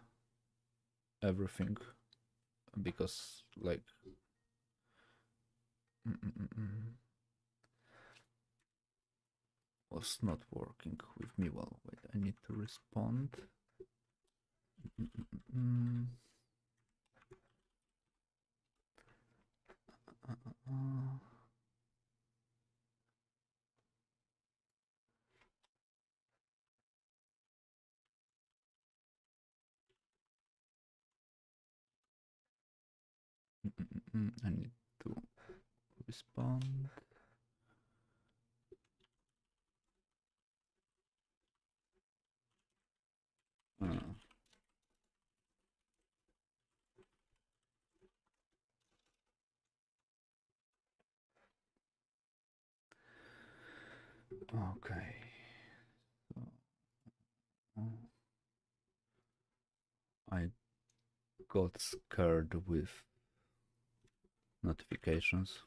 everything because like was not working with me well. Wait, I need to respond. I need to respond. Okay. I got scared with notifications.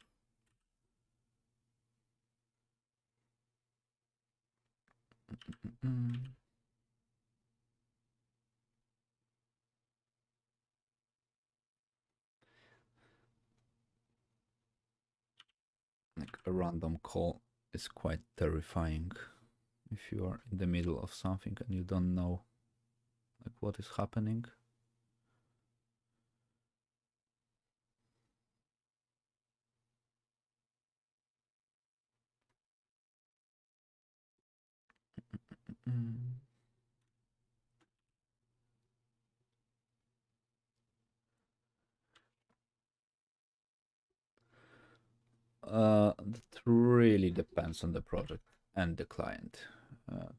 Like a random call is quite terrifying if you are in the middle of something and you don't know like what is happening. That really depends on the project and the client,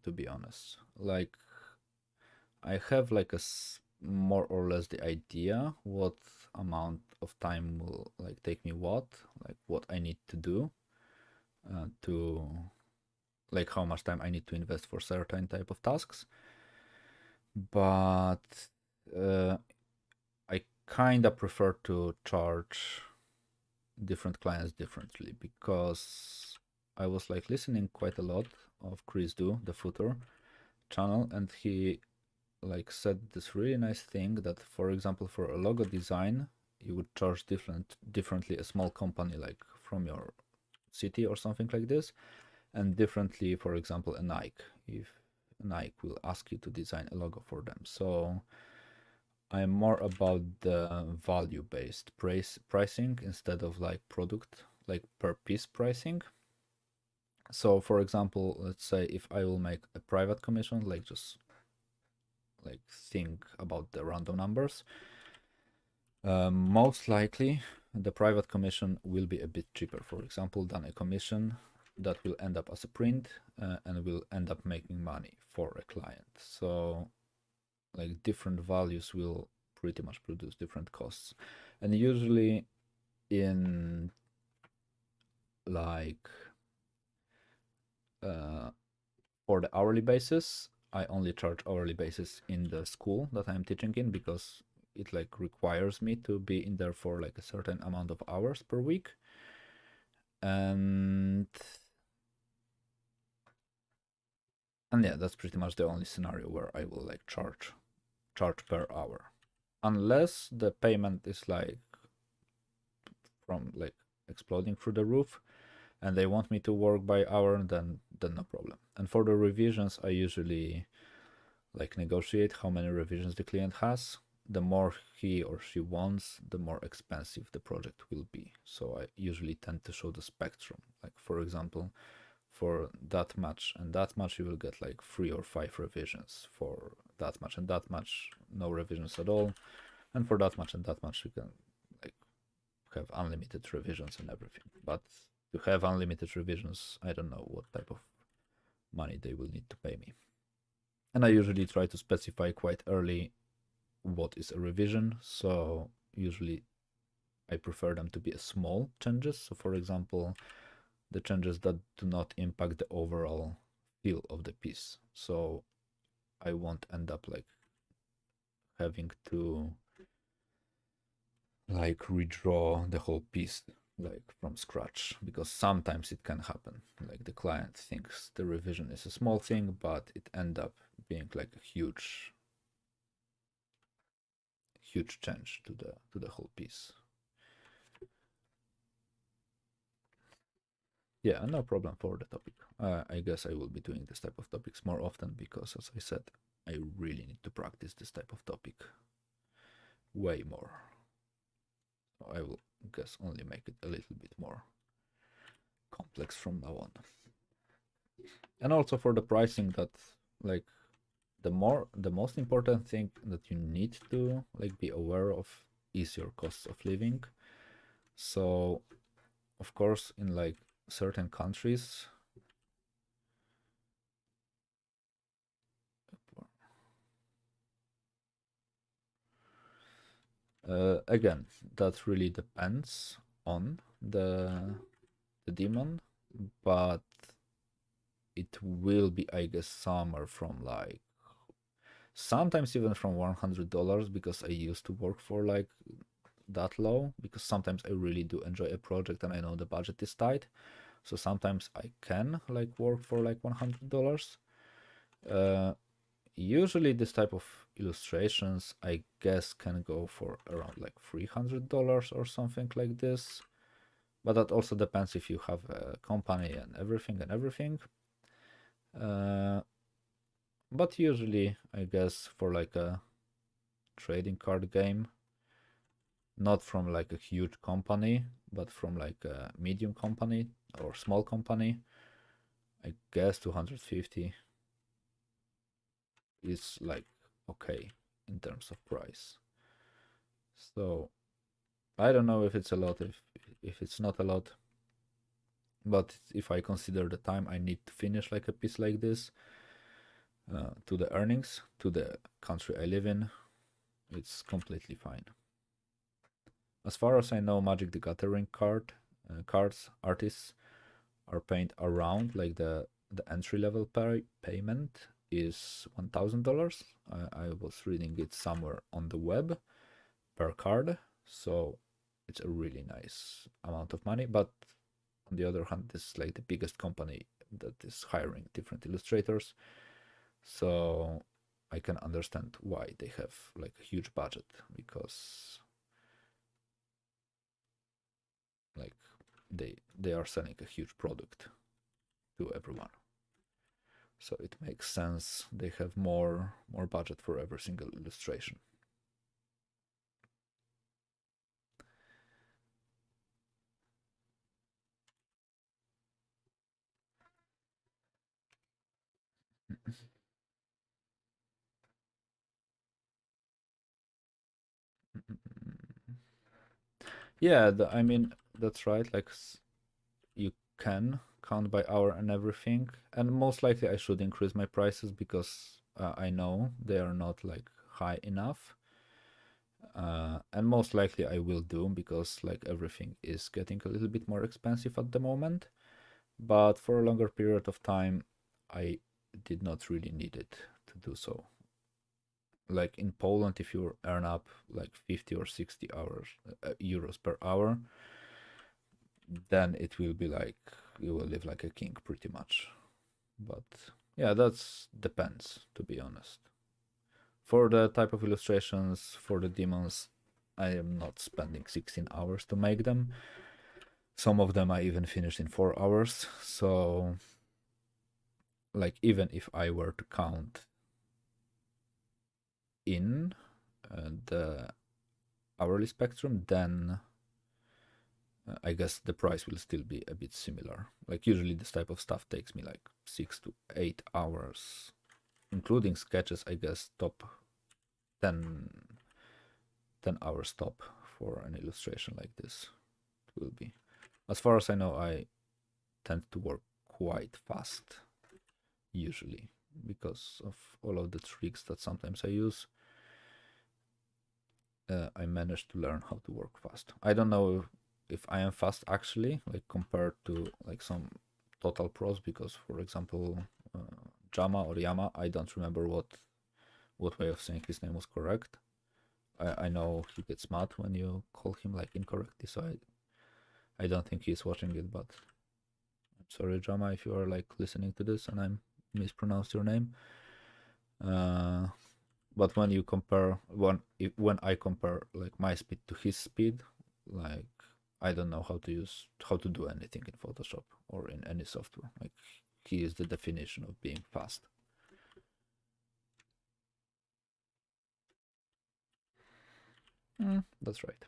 to be honest. Like, I have like more or less the idea what amount of time will like take me like what I need to do to like how much time I need to invest for certain type of tasks. But I kind of prefer to charge different clients differently because I was like listening quite a lot of Chris Do, the Future channel, and he like said this really nice thing that, for example, for a logo design, you would charge differently a small company like from your city or something like this, and differently, for example, a Nike, if Nike will ask you to design a logo for them. So I'm more about the value-based pricing instead of like product, like per piece pricing. So for example, let's say if I will make a private commission, like just like think about the random numbers, most likely the private commission will be a bit cheaper, for example, than a commission that will end up as a print and will end up making money for a client. So like different values will pretty much produce different costs. And usually in like for the hourly basis, I only charge hourly basis in the school that I'm teaching in because it like requires me to be in there for like a certain amount of hours per week. And yeah, that's pretty much the only scenario where I will like charge per hour. Unless the payment is like from like exploding through the roof and they want me to work by hour, then no problem. And for the revisions, I usually like negotiate how many revisions the client has. The more he or she wants, the more expensive the project will be. So I usually tend to show the spectrum. Like for example, for that much and that much, you will get like 3 or 5 revisions. For that much and that much, no revisions at all. And for that much and that much, you can like have unlimited revisions and everything. But to have unlimited revisions, I don't know what type of money they will need to pay me. And I usually try to specify quite early what is a revision. So usually I prefer them to be small changes. So for example, the changes that do not impact the overall feel of the piece. So I won't end up like having to like redraw the whole piece like from scratch, because sometimes it can happen. Like the client thinks the revision is a small thing, but it end up being like a huge change to the whole piece. Yeah, no problem for the topic. I guess I will be doing this type of topics more often because, as I said, I really need to practice this type of topic way more. So I will guess only make it a little bit more complex from now on. And also for the pricing, that like the most important thing that you need to like be aware of is your cost of living. So of course in like certain countries, again, that really depends on the demon, but it will be, I guess, somewhere from like sometimes even from $100, because I used to work for like that low, because sometimes I really do enjoy a project and I know the budget is tight. So sometimes I can like work for like $100. Usually this type of illustrations, I guess, can go for around like $300 or something like this. But that also depends if you have a company and everything. Uh, but usually, I guess, for like a trading card game, not from like a huge company, but from like a medium company or small company, I guess 250 is like okay in terms of price. So I don't know if it's a lot, if it's not a lot, but if I consider the time I need to finish like a piece like this, to the earnings, to the country I live in, it's completely fine. As far as I know, Magic the Gathering cards artists are paying around like the entry level payment is $1,000. I was reading it somewhere on the web per card, so it's a really nice amount of money. But on the other hand, this is like the biggest company that is hiring different illustrators, so I can understand why they have like a huge budget, because like they are selling a huge product to everyone. So it makes sense they have more budget for every single illustration. Yeah, I mean that's right. Like you can count by hour and everything, and most likely I should increase my prices because I know they are not like high enough. And most likely I will do, because like everything is getting a little bit more expensive at the moment. But for a longer period of time, I did not really need it to do so. Like in Poland, if you earn up like 50 or 60 hours euros per hour, then it will be like you will live like a king pretty much. But yeah, that's depends, to be honest. For the type of illustrations for the demons, I am not spending 16 hours to make them. Some of them I even finished in 4 hours. So like even if I were to count in the hourly spectrum, then I guess the price will still be a bit similar. Like usually this type of stuff takes me like 6 to 8 hours, including sketches. I guess top 10, 10 hours top for an illustration like this it will be. As far as I know, I tend to work quite fast usually, because of all of the tricks that sometimes I use. I managed to learn how to work fast. I don't know if I am fast actually, like compared to like some total pros, because for example, Jama or Yama, I don't remember what way of saying his name was correct. I know he gets mad when you call him like incorrectly, so I don't think he's watching it, but I'm sorry, Jama, if you are like listening to this and I'm mispronounced your name. Uh, but when you compare when I compare like my speed to his speed, like I don't know how to do anything in Photoshop or in any software. Like he is the definition of being fast. That's right.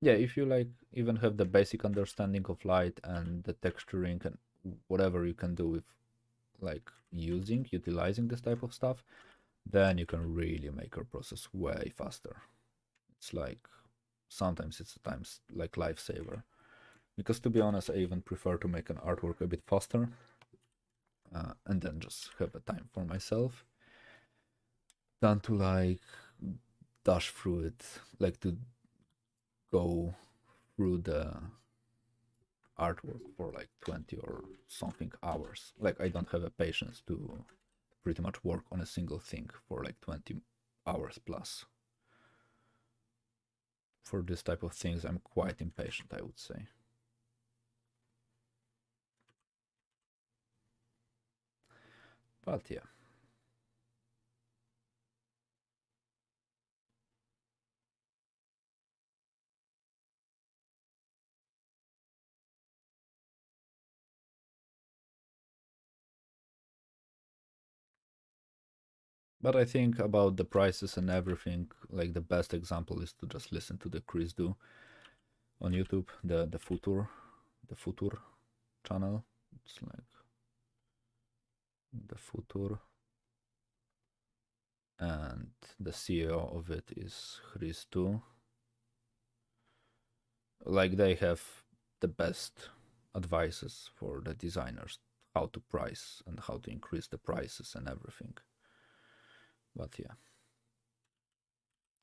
Yeah, if you like even have the basic understanding of light and the texturing and whatever you can do with like utilizing this type of stuff, then you can really make your process way faster. It's like sometimes it's a times like lifesaver. Because to be honest, I even prefer to make an artwork a bit faster and then just have a time for myself than to like dash through it, like to go through the artwork for like 20 or something hours. Like I don't have a patience to pretty much work on a single thing for like 20 hours plus. For this type of things, I'm quite impatient, I would say. But yeah. But I think about the prices and everything, like the best example is to just listen to the Chris Do on YouTube, the Futur channel. It's like the Futur, and the CEO of it is Chris Do. Like they have the best advices for the designers, how to price and how to increase the prices and everything. But yeah,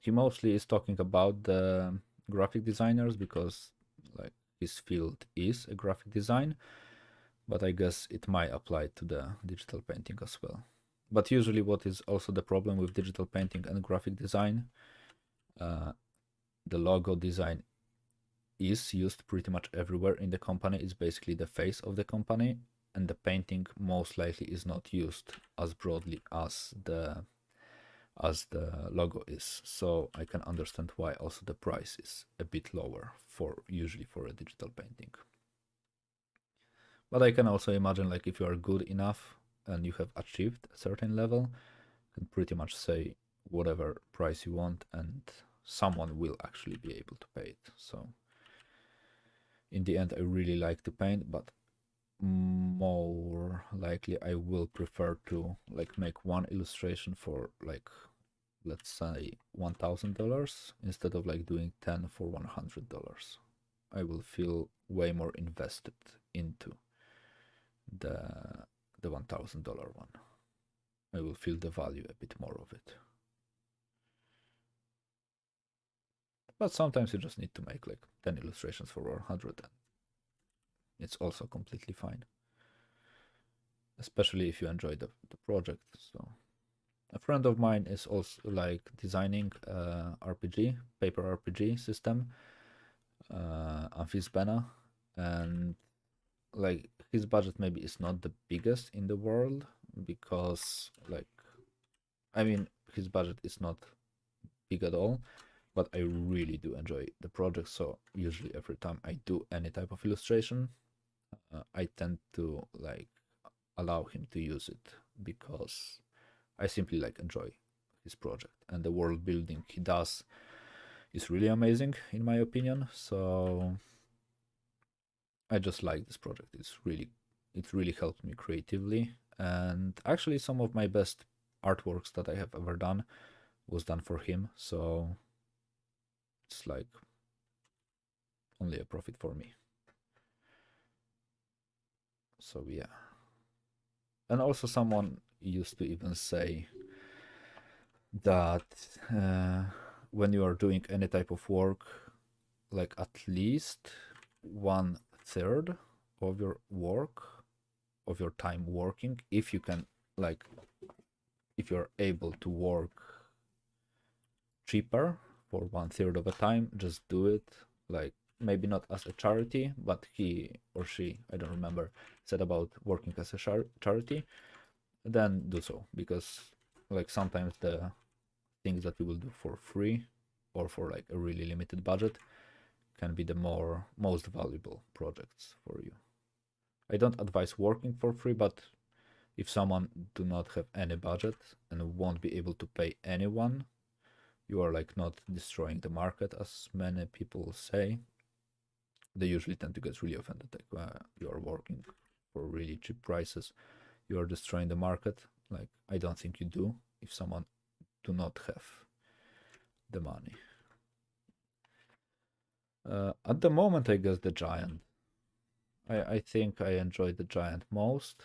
he mostly is talking about the graphic designers because like his field is a graphic design, but I guess it might apply to the digital painting as well. But usually what is also the problem with digital painting and graphic design, uh, the logo design is used pretty much everywhere in the company. It's basically the face of the company, and the painting most likely is not used as broadly as the logo is. So I can understand why also the price is a bit lower for usually for a digital painting. But I can also imagine like if you are good enough and you have achieved a certain level, you can pretty much say whatever price you want and someone will actually be able to pay it. So in the end, I really like to paint, but more likely I will prefer to like make one illustration for like, let's say $1,000 instead of like doing 10 for $100. I will feel way more invested into the $1,000 one. I will feel the value a bit more of it. But sometimes you just need to make like 10 illustrations for 100 and it's also completely fine. Especially if you enjoy the project. So a friend of mine is also like designing RPG, paper RPG system, Amphis and like his budget maybe is not the biggest in the world because like I mean his budget is not big at all, but I really do enjoy the project. So usually every time I do any type of illustration, I tend to like allow him to use it because I simply like enjoy his project, and the world building he does is really amazing in my opinion. So I just like this project. It really helped me creatively, and actually some of my best artworks that I have ever done was done for him. So it's like only a profit for me. So yeah. And also someone used to even say that when you are doing any type of work, like at least 1/3 of your work, of your time working, if you can, like, if you're able to work cheaper for 1/3 of the time, just do it. Like, maybe not as a charity, but he or she, I don't remember, said about working as a charity, then do so. Because, like, sometimes the things that you will do for free or for like a really limited budget can be the most valuable projects for you. I don't advise working for free, but if someone do not have any budget and won't be able to pay anyone, you are like not destroying the market as many people say. They usually tend to get really offended, like you are working for really cheap prices, you are destroying the market. Like I don't think you do if someone do not have the money. At the moment, I guess the giant. I think I enjoy the giant most.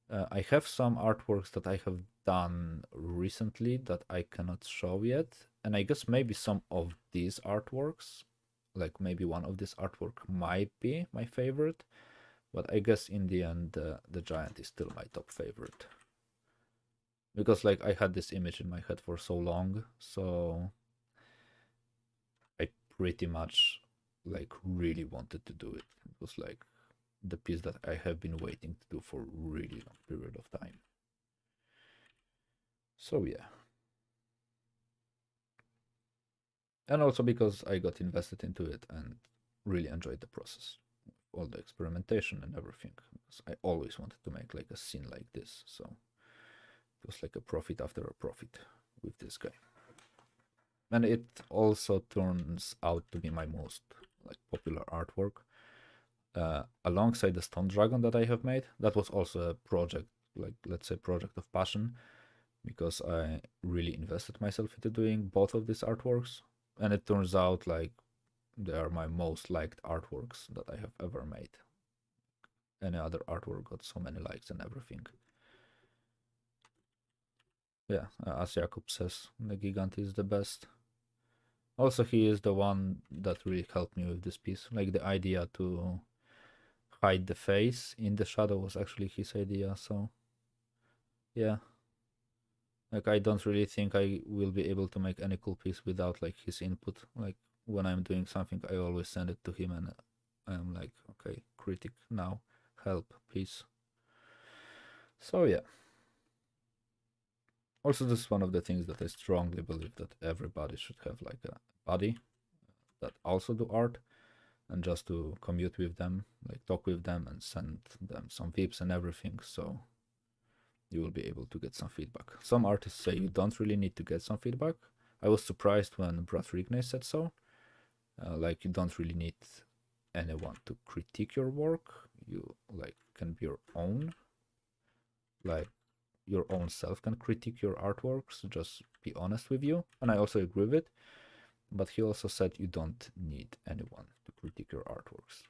I have some artworks that I have done recently that I cannot show yet, and I guess maybe some of these artworks, like maybe one of this artwork might be my favorite, but I guess in the end, the giant is still my top favorite. Because like I had this image in my head for so long, so I pretty much like really wanted to do it. It was like the piece that I have been waiting to do for a really long period of time. So yeah. And also because I got invested into it and really enjoyed the process, all the experimentation and everything. Because I always wanted to make like a scene like this, so it was like a profit after a profit with this guy. And it also turns out to be my most like popular artwork. Alongside the stone dragon that I have made, that was also a project, like let's say project of passion, because I really invested myself into doing both of these artworks, and it turns out like they are my most liked artworks that I have ever made. Any other artwork got so many likes and everything. Yeah, as Jakub says, the Gigant is the best. Also, he is the one that really helped me with this piece. Like the idea to hide the face in the shadow was actually his idea. So, yeah, like I don't really think I will be able to make any cool piece without like his input. Like when I'm doing something, I always send it to him, and I'm like, okay, critic now, help, please. So yeah. Also, this is one of the things that I strongly believe that everybody should have like a buddy that also do art, and just to commute with them, like talk with them and send them some vips and everything, so you will be able to get some feedback. Some artists say you don't really need to get some feedback. I was surprised when Brad Rigney said so. Like you don't really need anyone to critique your work. You like can be your own. Like your own self can critique your artworks. So just be honest with you, and I also agree with it. But he also said you don't need anyone to critique your artworks,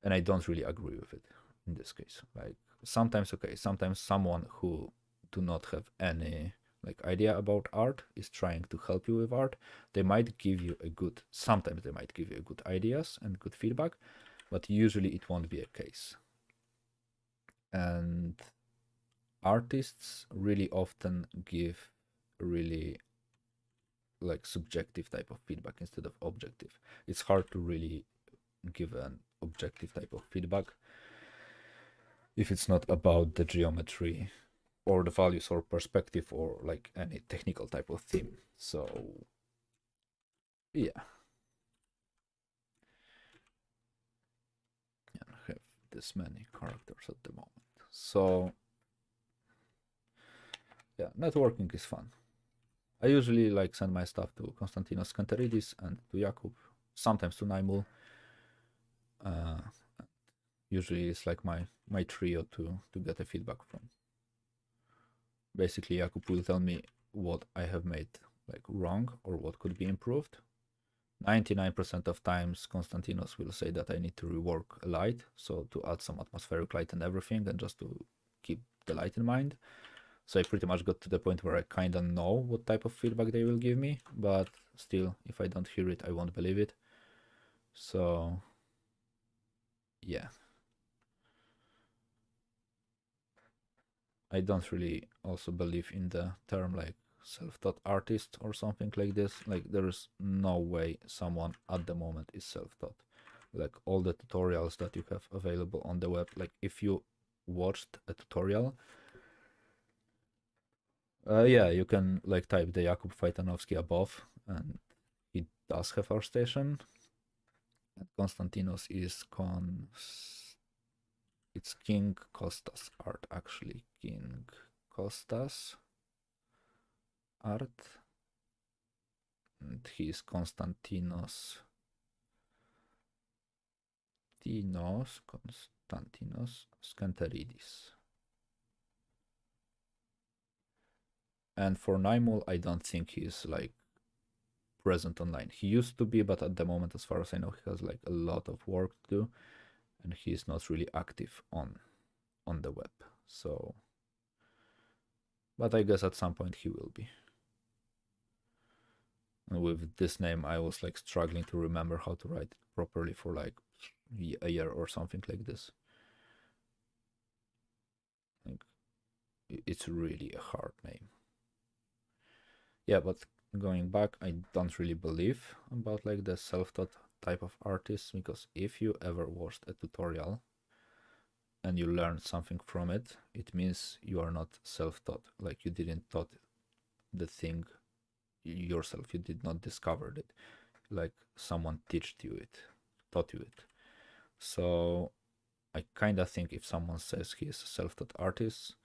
and I don't really agree with it in this case. Like sometimes, okay, sometimes someone who do not have any like idea about art is trying to help you with art. They might give you a good, sometimes they might give you good ideas and good feedback, but usually it won't be a case. And artists really often give really like subjective type of feedback instead of objective. It's hard to really give an objective type of feedback if it's not about the geometry or the values or perspective or like any technical type of theme. So yeah, I have this many characters at the moment. So yeah, networking is fun. I usually like send my stuff to Konstantinos Kanteridis and to Jakub, sometimes to Naimul. Uh, Usually it's like my trio to get a feedback from. Basically, Jakub will tell me what I have made like wrong or what could be improved. 99% of times, Konstantinos will say that I need to rework a light, so to add some atmospheric light and everything, and just to keep the light in mind. So I pretty much got to the point where I kind of know what type of feedback they will give me, but still, if I don't hear it, I won't believe it. So, yeah. I don't really also believe in the term like self-taught artist or something like this. Like there is no way someone at the moment is self-taught. Like all the tutorials that you have available on the web, like if you watched a tutorial, yeah, you can like type the Jakub Fajtanowski above, and it does have our station. And Konstantinos is it's King Kostas art actually. King Kostas art, and he is Konstantinos Skanteridis. And for Naimul, I don't think he's like present online. He used to be, but at the moment, as far as I know, he has like a lot of work to do, and he's not really active on the web. So, but I guess at some point he will be. And with this name, I was like struggling to remember how to write it properly for like a year or something like this. Like, it's really a hard name. Yeah, but going back, I don't really believe about like the self-taught type of artists, because if you ever watched a tutorial and you learned something from it, it means you are not self-taught. Like you didn't taught the thing yourself. You did not discover it. Like someone taught you it. So I kind of think if someone says he is a self-taught artist,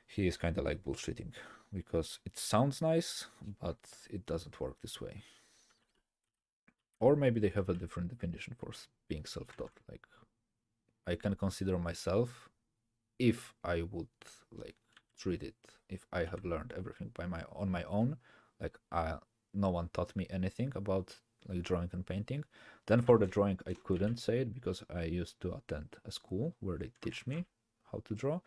he is kind of like bullshitting, because it sounds nice, but it doesn't work this way. Or maybe they have a different definition for being self-taught. Like I can consider myself, if I would like treat it, if I have learned everything on my own, like no one taught me anything about like drawing and painting, then for the drawing I couldn't say it, because I used to attend a school where they teach me how to draw.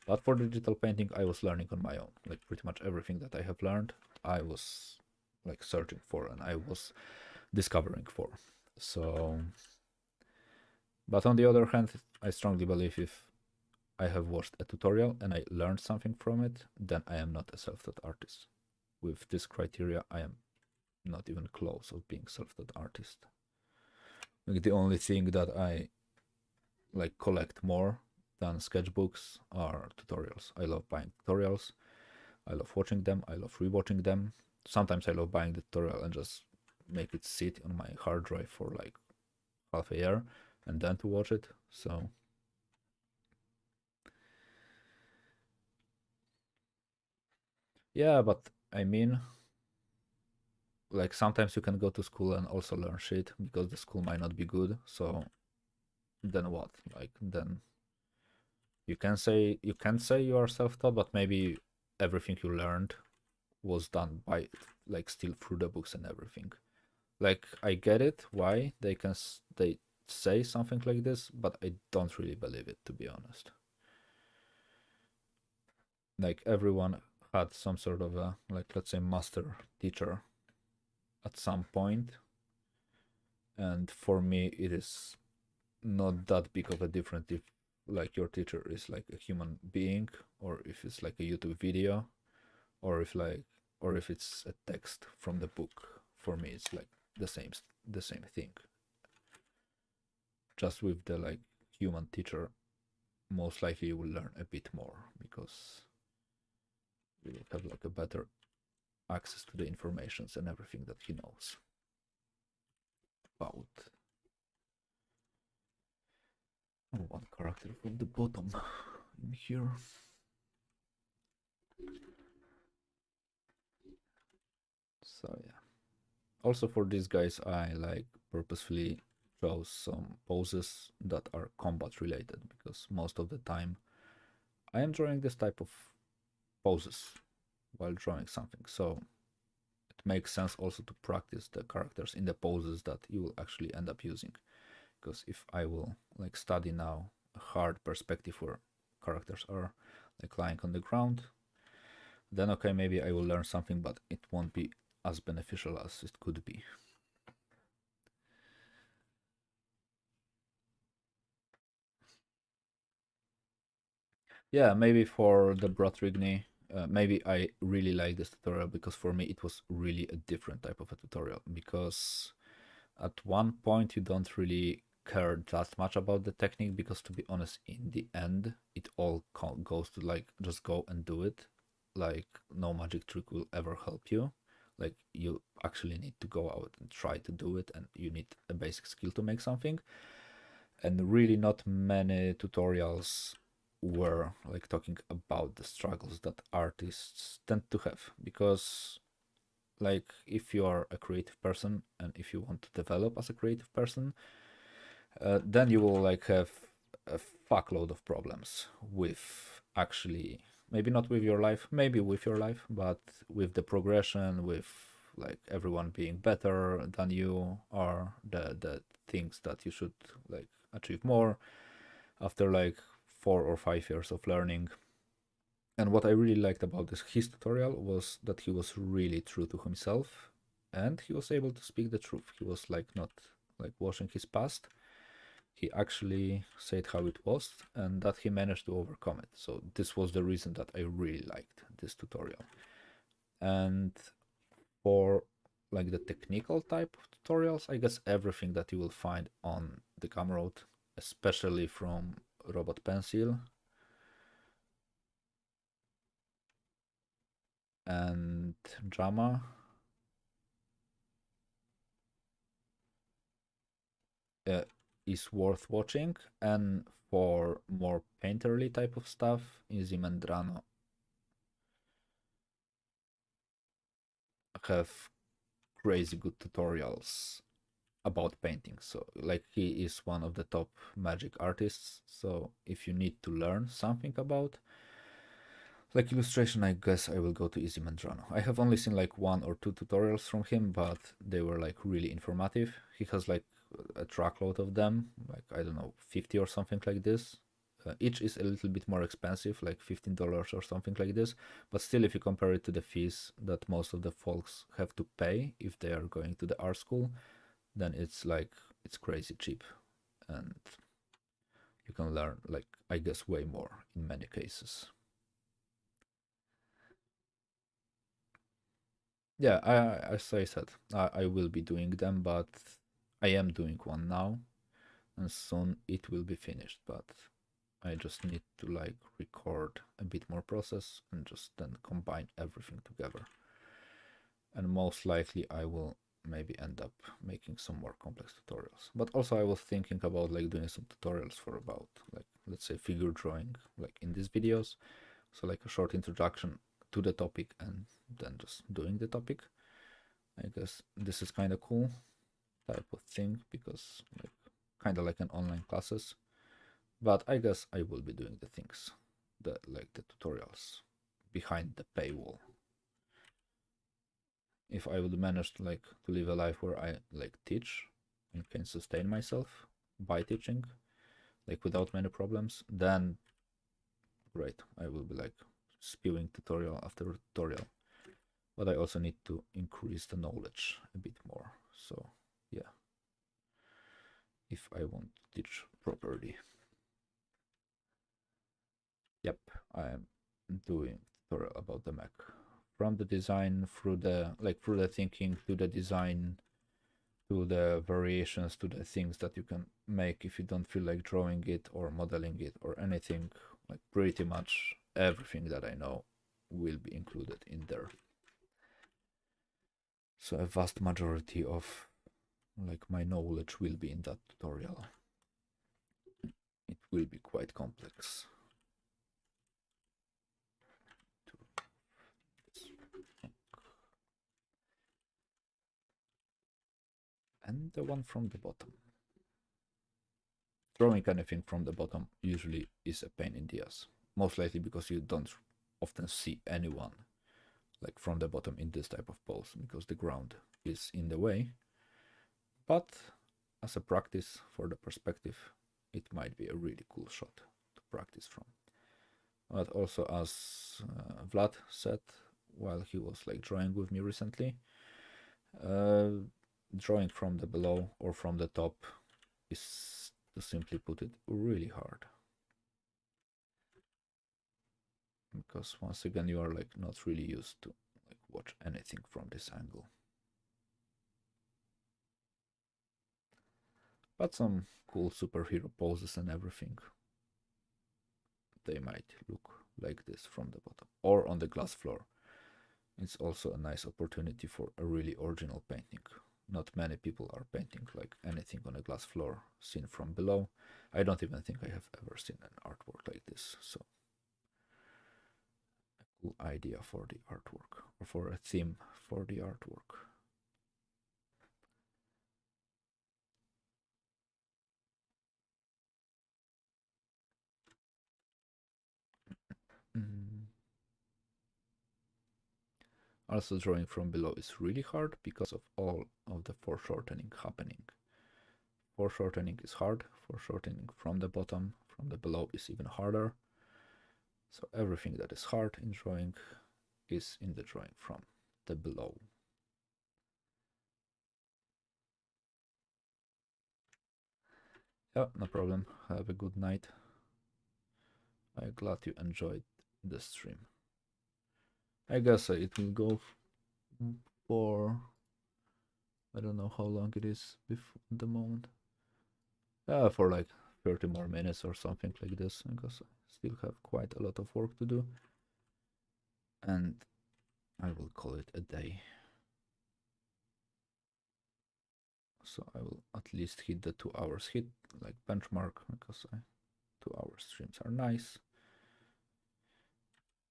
But for digital painting, I was learning on my own. Like pretty much everything that I have learned, I was like searching for, and I was discovering for. So, but on the other hand, I strongly believe if I have watched a tutorial and I learned something from it, then I am not a self-taught artist. With this criteria, I am not even close of being self-taught artist. Like the only thing that I like collect more than sketchbooks are tutorials. I love buying tutorials. I love watching them. I love rewatching them. Sometimes I love buying the tutorial and just make it sit on my hard drive for like half a year and then to watch it. So yeah, but I mean, like sometimes you can go to school and also learn shit because the school might not be good. So then what? Like then you can say you are self-taught, but maybe everything you learned was done by like still through the books and everything. Like I get it why they say something like this, but I don't really believe it, to be honest. Like everyone had some sort of a, like, let's say, master teacher at some point, and for me it is not that big of a difference if like your teacher is like a human being, or if it's like a YouTube video, or if it's a text from the book. For me it's like the same thing, just with the like human teacher. Most likely you will learn a bit more because you will have like a better access to the informations and everything that he knows about. One character from the bottom in here. So yeah. Also for these guys, I like purposefully chose some poses that are combat related, because most of the time I am drawing this type of poses while drawing something. So it makes sense also to practice the characters in the poses that you will actually end up using. Because if I will like study now a hard perspective where characters are like lying on the ground, then okay, maybe I will learn something, but it won't be as beneficial as it could be. Yeah, maybe for the Brotrigny, maybe I really like this tutorial because for me it was really a different type of a tutorial, because at one point you don't really care that much about the technique, because to be honest, in the end it all goes to like just go and do it. Like no magic trick will ever help you. Like you actually need to go out and try to do it, and you need a basic skill to make something. And really not many tutorials were like talking about the struggles that artists tend to have, because like if you are a creative person and if you want to develop as a creative person, then you will like have a fuckload of problems with actually, maybe not with your life, maybe with your life, but with the progression, with like everyone being better than you, or the things that you should like achieve more after like 4 or 5 years of learning. And what I really liked about his tutorial was that he was really true to himself, and he was able to speak the truth. He was like not like washing his past. He actually said how it was, and that he managed to overcome it. So this was the reason that I really liked this tutorial. And for like the technical type of tutorials, I guess everything that you will find on the Gumroad, especially from Robot Pencil and Jama, uh, is worth watching. And for more painterly type of stuff, Izzy Mendrano have crazy good tutorials about painting. So like he is one of the top magic artists. So if you need to learn something about like illustration, I guess I will go to Izzy Mandrano. I have only seen like 1 or 2 tutorials from him, but they were like really informative. He has like a truckload of them, like I don't know, 50 or something like this. Each is a little bit more expensive, like $15 or something like this. But still, if you compare it to the fees that most of the folks have to pay if they are going to the art school, then it's like it's crazy cheap, and you can learn like I guess way more in many cases. Yeah, as I said, I will be doing them, but I am doing one now, and soon it will be finished. But I just need to like record a bit more process and just then combine everything together. And most likely I will maybe end up making some more complex tutorials. But also I was thinking about like doing some tutorials for about like let's say figure drawing like in these videos. So like a short introduction to the topic and then just doing the topic. I guess this is kind of cool type of thing because like kind of like an online classes. But I guess I will be doing the things, the like the tutorials behind the paywall. If I would manage to like to live a life where I like teach and can sustain myself by teaching, like without many problems, then great. I will be like spewing tutorial after tutorial. But I also need to increase the knowledge a bit more. So yeah, if I want to teach properly. Yep, I am doing tutorial about the Mac. From the design through the like through the thinking to the design to the variations to the things that you can make if you don't feel like drawing it or modeling it or anything, like pretty much everything that I know will be included in there. So a vast majority of like my knowledge will be in that tutorial. It will be quite complex. And the one from the bottom. Drawing anything from the bottom usually is a pain in the ass. Most likely because you don't often see anyone like from the bottom in this type of pose because the ground is in the way. But as a practice for the perspective, it might be a really cool shot to practice from. But also, as Vlad said while he was like drawing with me recently, uh, drawing from the below or from the top is, to simply put it, really hard. Because once again, you are like not really used to like watch anything from this angle. But some cool superhero poses and everything, they might look like this from the bottom or on the glass floor. It's also a nice opportunity for a really original painting. Not many people are painting like anything on a glass floor seen from below. I don't even think I have ever seen an artwork like this, so a cool idea for the artwork or for a theme for the artwork. Mm. Also, drawing from below is really hard because of all of the foreshortening happening. Foreshortening is hard, foreshortening from the bottom, from the below is even harder. So everything that is hard in drawing is in the drawing from the below. Yeah, no problem. Have a good night. I'm glad you enjoyed the stream. I guess it will go for, I don't know how long it is before the moment. For like 30 more minutes or something like this, because I still have quite a lot of work to do. And I will call it a day. So I will at least hit the 2 hours hit, like benchmark, because 2 hour streams are nice.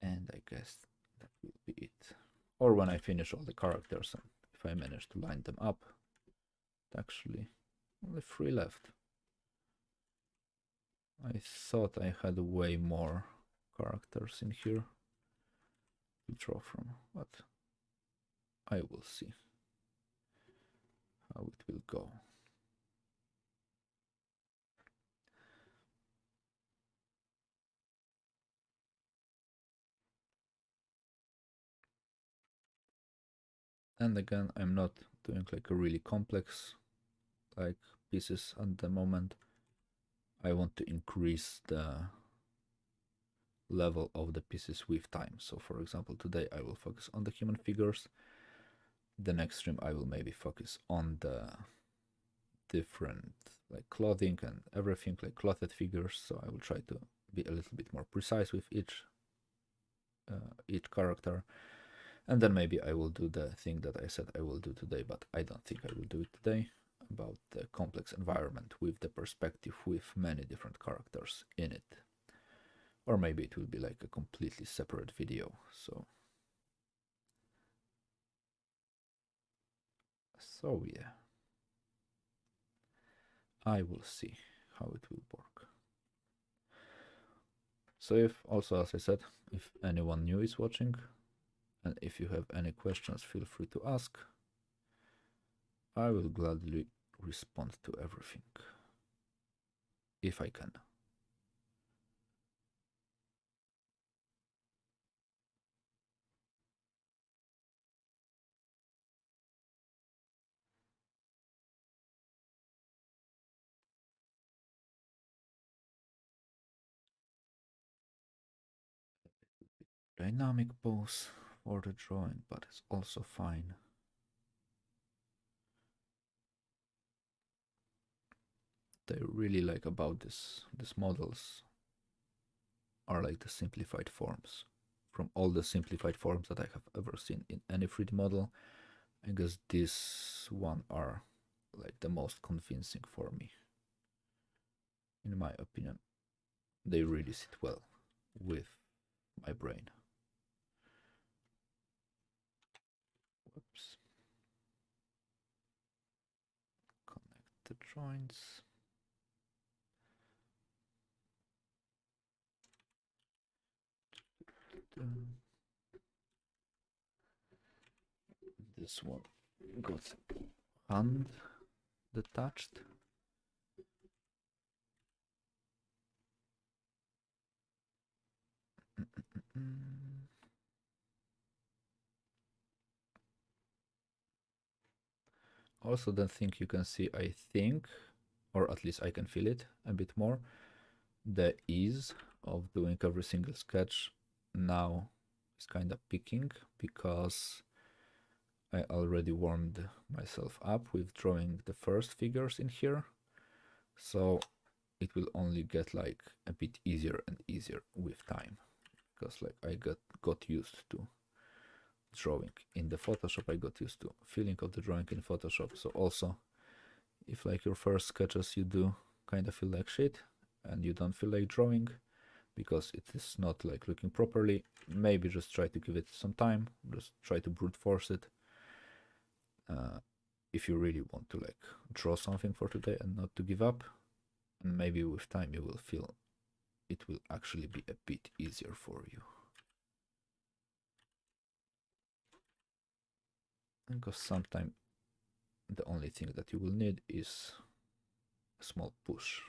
And I guess that will be it. Or when I finish all the characters and if I manage to line them up. Actually, only 3 left. I thought I had way more characters in here to draw from, but I will see how it will go. And again, I'm not doing like a really complex like pieces at the moment. I want to increase the level of the pieces with time. So for example, today I will focus on the human figures. The next stream I will maybe focus on the different like clothing and everything, like clothed figures. So I will try to be a little bit more precise with each character. And then maybe I will do the thing that I said I will do today, but I don't think I will do it today, about the complex environment with the perspective with many different characters in it. Or maybe it will be like a completely separate video. So yeah, I will see how it will work. So if also, as I said, if anyone new is watching, and if you have any questions, feel free to ask. I will gladly respond to everything, if I can. Dynamic pose for the drawing, but it's also fine. They really like about these models are like the simplified forms. From all the simplified forms that I have ever seen in any 3D model, I guess these one are like the most convincing for me. In my opinion, they really sit well with my brain. Whoops. Connect the joints. This one got hand detached. Also, don't think you can see, I think, or at least I can feel it a bit more, the ease of doing every single sketch now is kind of peaking because I already warmed myself up with drawing the first figures in here. So it will only get like a bit easier and easier with time, because like I got used to drawing in the Photoshop, I got used to feeling of the drawing in Photoshop. So also, if like your first sketches you do kind of feel like shit and you don't feel like drawing because it is not like looking properly, maybe just try to give it some time, just try to brute force it. If you really want to like draw something for today and not to give up, and maybe with time you will feel it will actually be a bit easier for you. because sometimes the only thing that you will need is a small push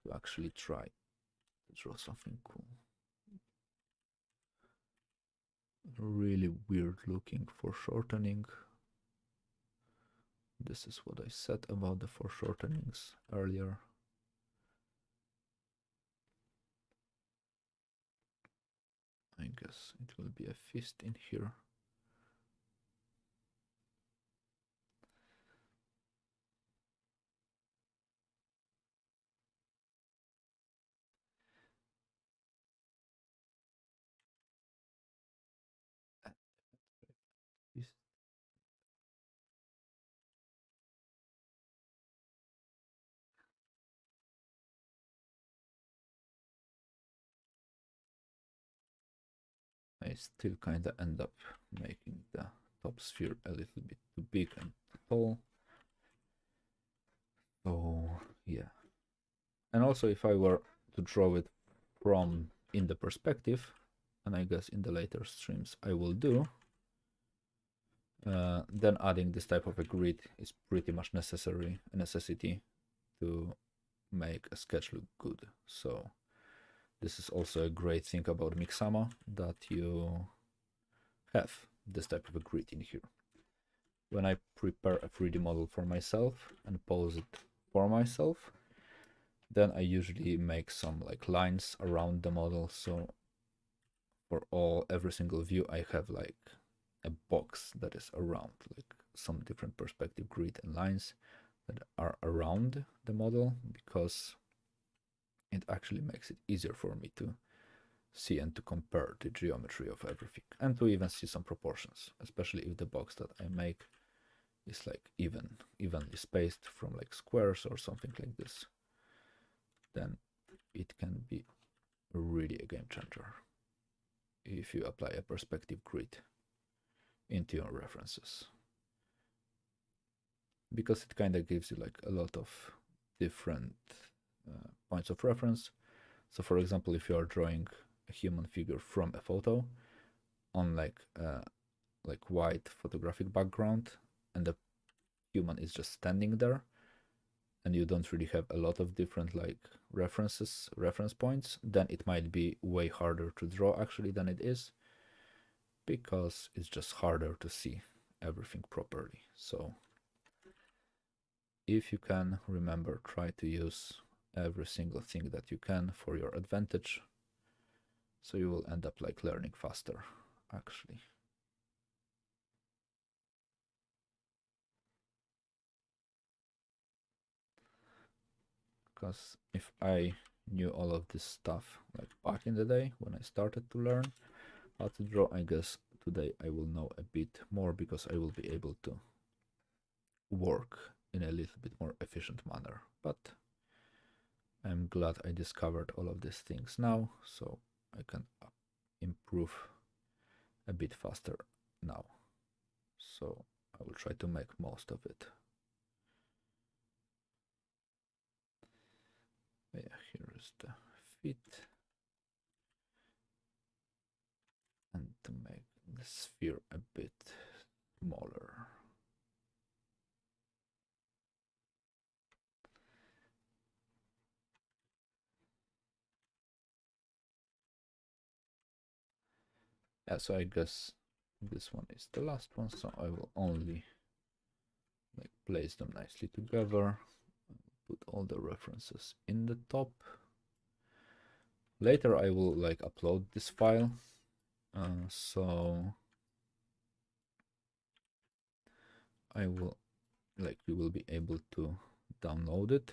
to actually try to draw something cool. Really weird looking foreshortening. This is what I said about the foreshortenings earlier. I guess it will be a fist in here. I still kind of end up making the top sphere a little bit too big and too tall. So yeah. And also if I were to draw it from in the perspective, and I guess in the later streams I will do, then adding this type of a grid is pretty much a necessity to make a sketch look good. So this is also a great thing about Mixamo, that you have this type of a grid in here. When I prepare a 3D model for myself and pose it for myself, then I usually make some like lines around the model. So for every single view, I have like a box that is around, like some different perspective grid and lines that are around the model, because it actually makes it easier for me to see and to compare the geometry of everything, and to even see some proportions, especially if the box that I make is like evenly spaced from like squares or something like this. Then it can be really a game changer if you apply a perspective grid into your references, because it kind of gives you like a lot of different points of reference. So for example, if you are drawing a human figure from a photo on like white photographic background, and the human is just standing there, and you don't really have a lot of different like reference points, then it might be way harder to draw actually than it is, because it's just harder to see everything properly. So if you can, remember, try to use every single thing that you can for your advantage, so you will end up like learning faster actually. Because if I knew all of this stuff like back in the day when I started to learn how to draw, I guess today I will know a bit more, because I will be able to work in a little bit more efficient manner. But I'm glad I discovered all of these things now, so I can improve a bit faster now. So I will try to make most of it. Yeah, here is the fit. And to make the sphere a bit smaller. Yeah, so I guess this one is the last one, so I will only like place them nicely together, put all the references in the top. Later I will like upload this file, so I will like you will be able to download it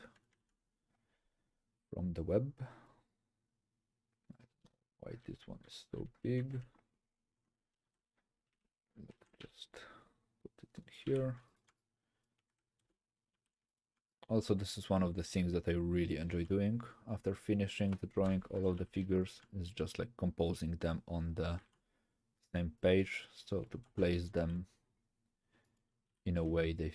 from the web. Why this one is so big? Just put it in here. Also, this is one of the things that I really enjoy doing after finishing the drawing all of the figures, is just like composing them on the same page, so to place them in a way they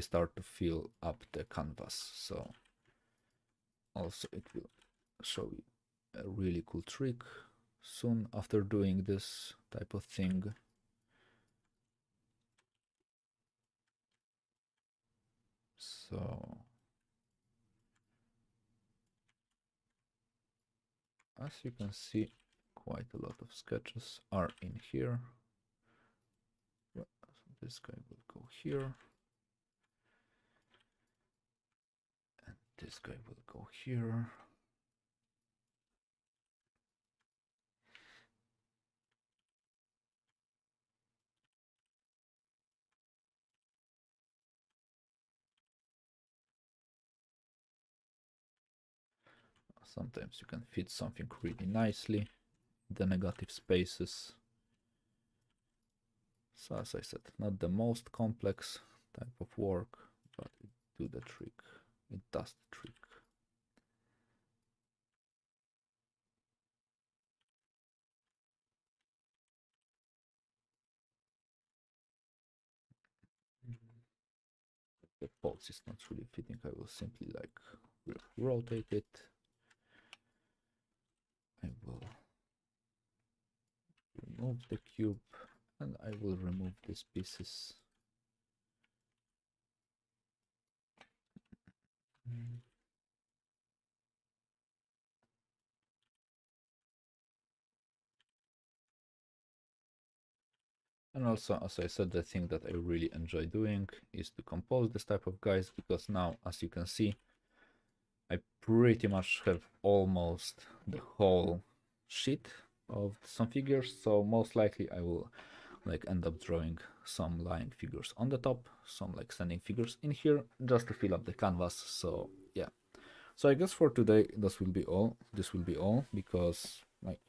start to fill up the canvas. So also it will show you a really cool trick. soon after doing this type of thing. So as you can see, quite a lot of sketches are in here. So this guy will go here. And this guy will go here. Sometimes you can fit something really nicely, the negative spaces. So as I said, not the most complex type of work, but it do the trick. It does the trick. The pulse is not really fitting. I will simply like rotate it. I will remove the cube and I will remove these pieces. And also, as I said, the thing that I really enjoy doing is to compose this type of guys, because now, as you can see, I pretty much have almost the whole sheet of some figures, so most likely I will like end up drawing some lying figures on the top, some like standing figures in here, just to fill up the canvas. So yeah, so I guess for today this will be all because like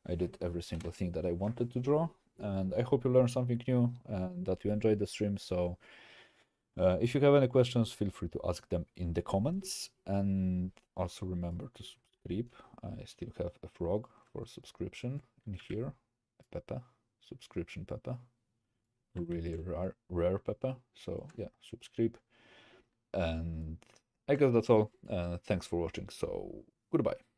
I did every single thing that I wanted to draw, and I hope you learned something new and that you enjoyed the stream. So if you have any questions, feel free to ask them in the comments, and also remember to subscribe. I still have a frog for subscription in here, a Peppa, subscription Peppa, really rare Peppa. So yeah, subscribe, and I guess that's all. Thanks for watching. So goodbye.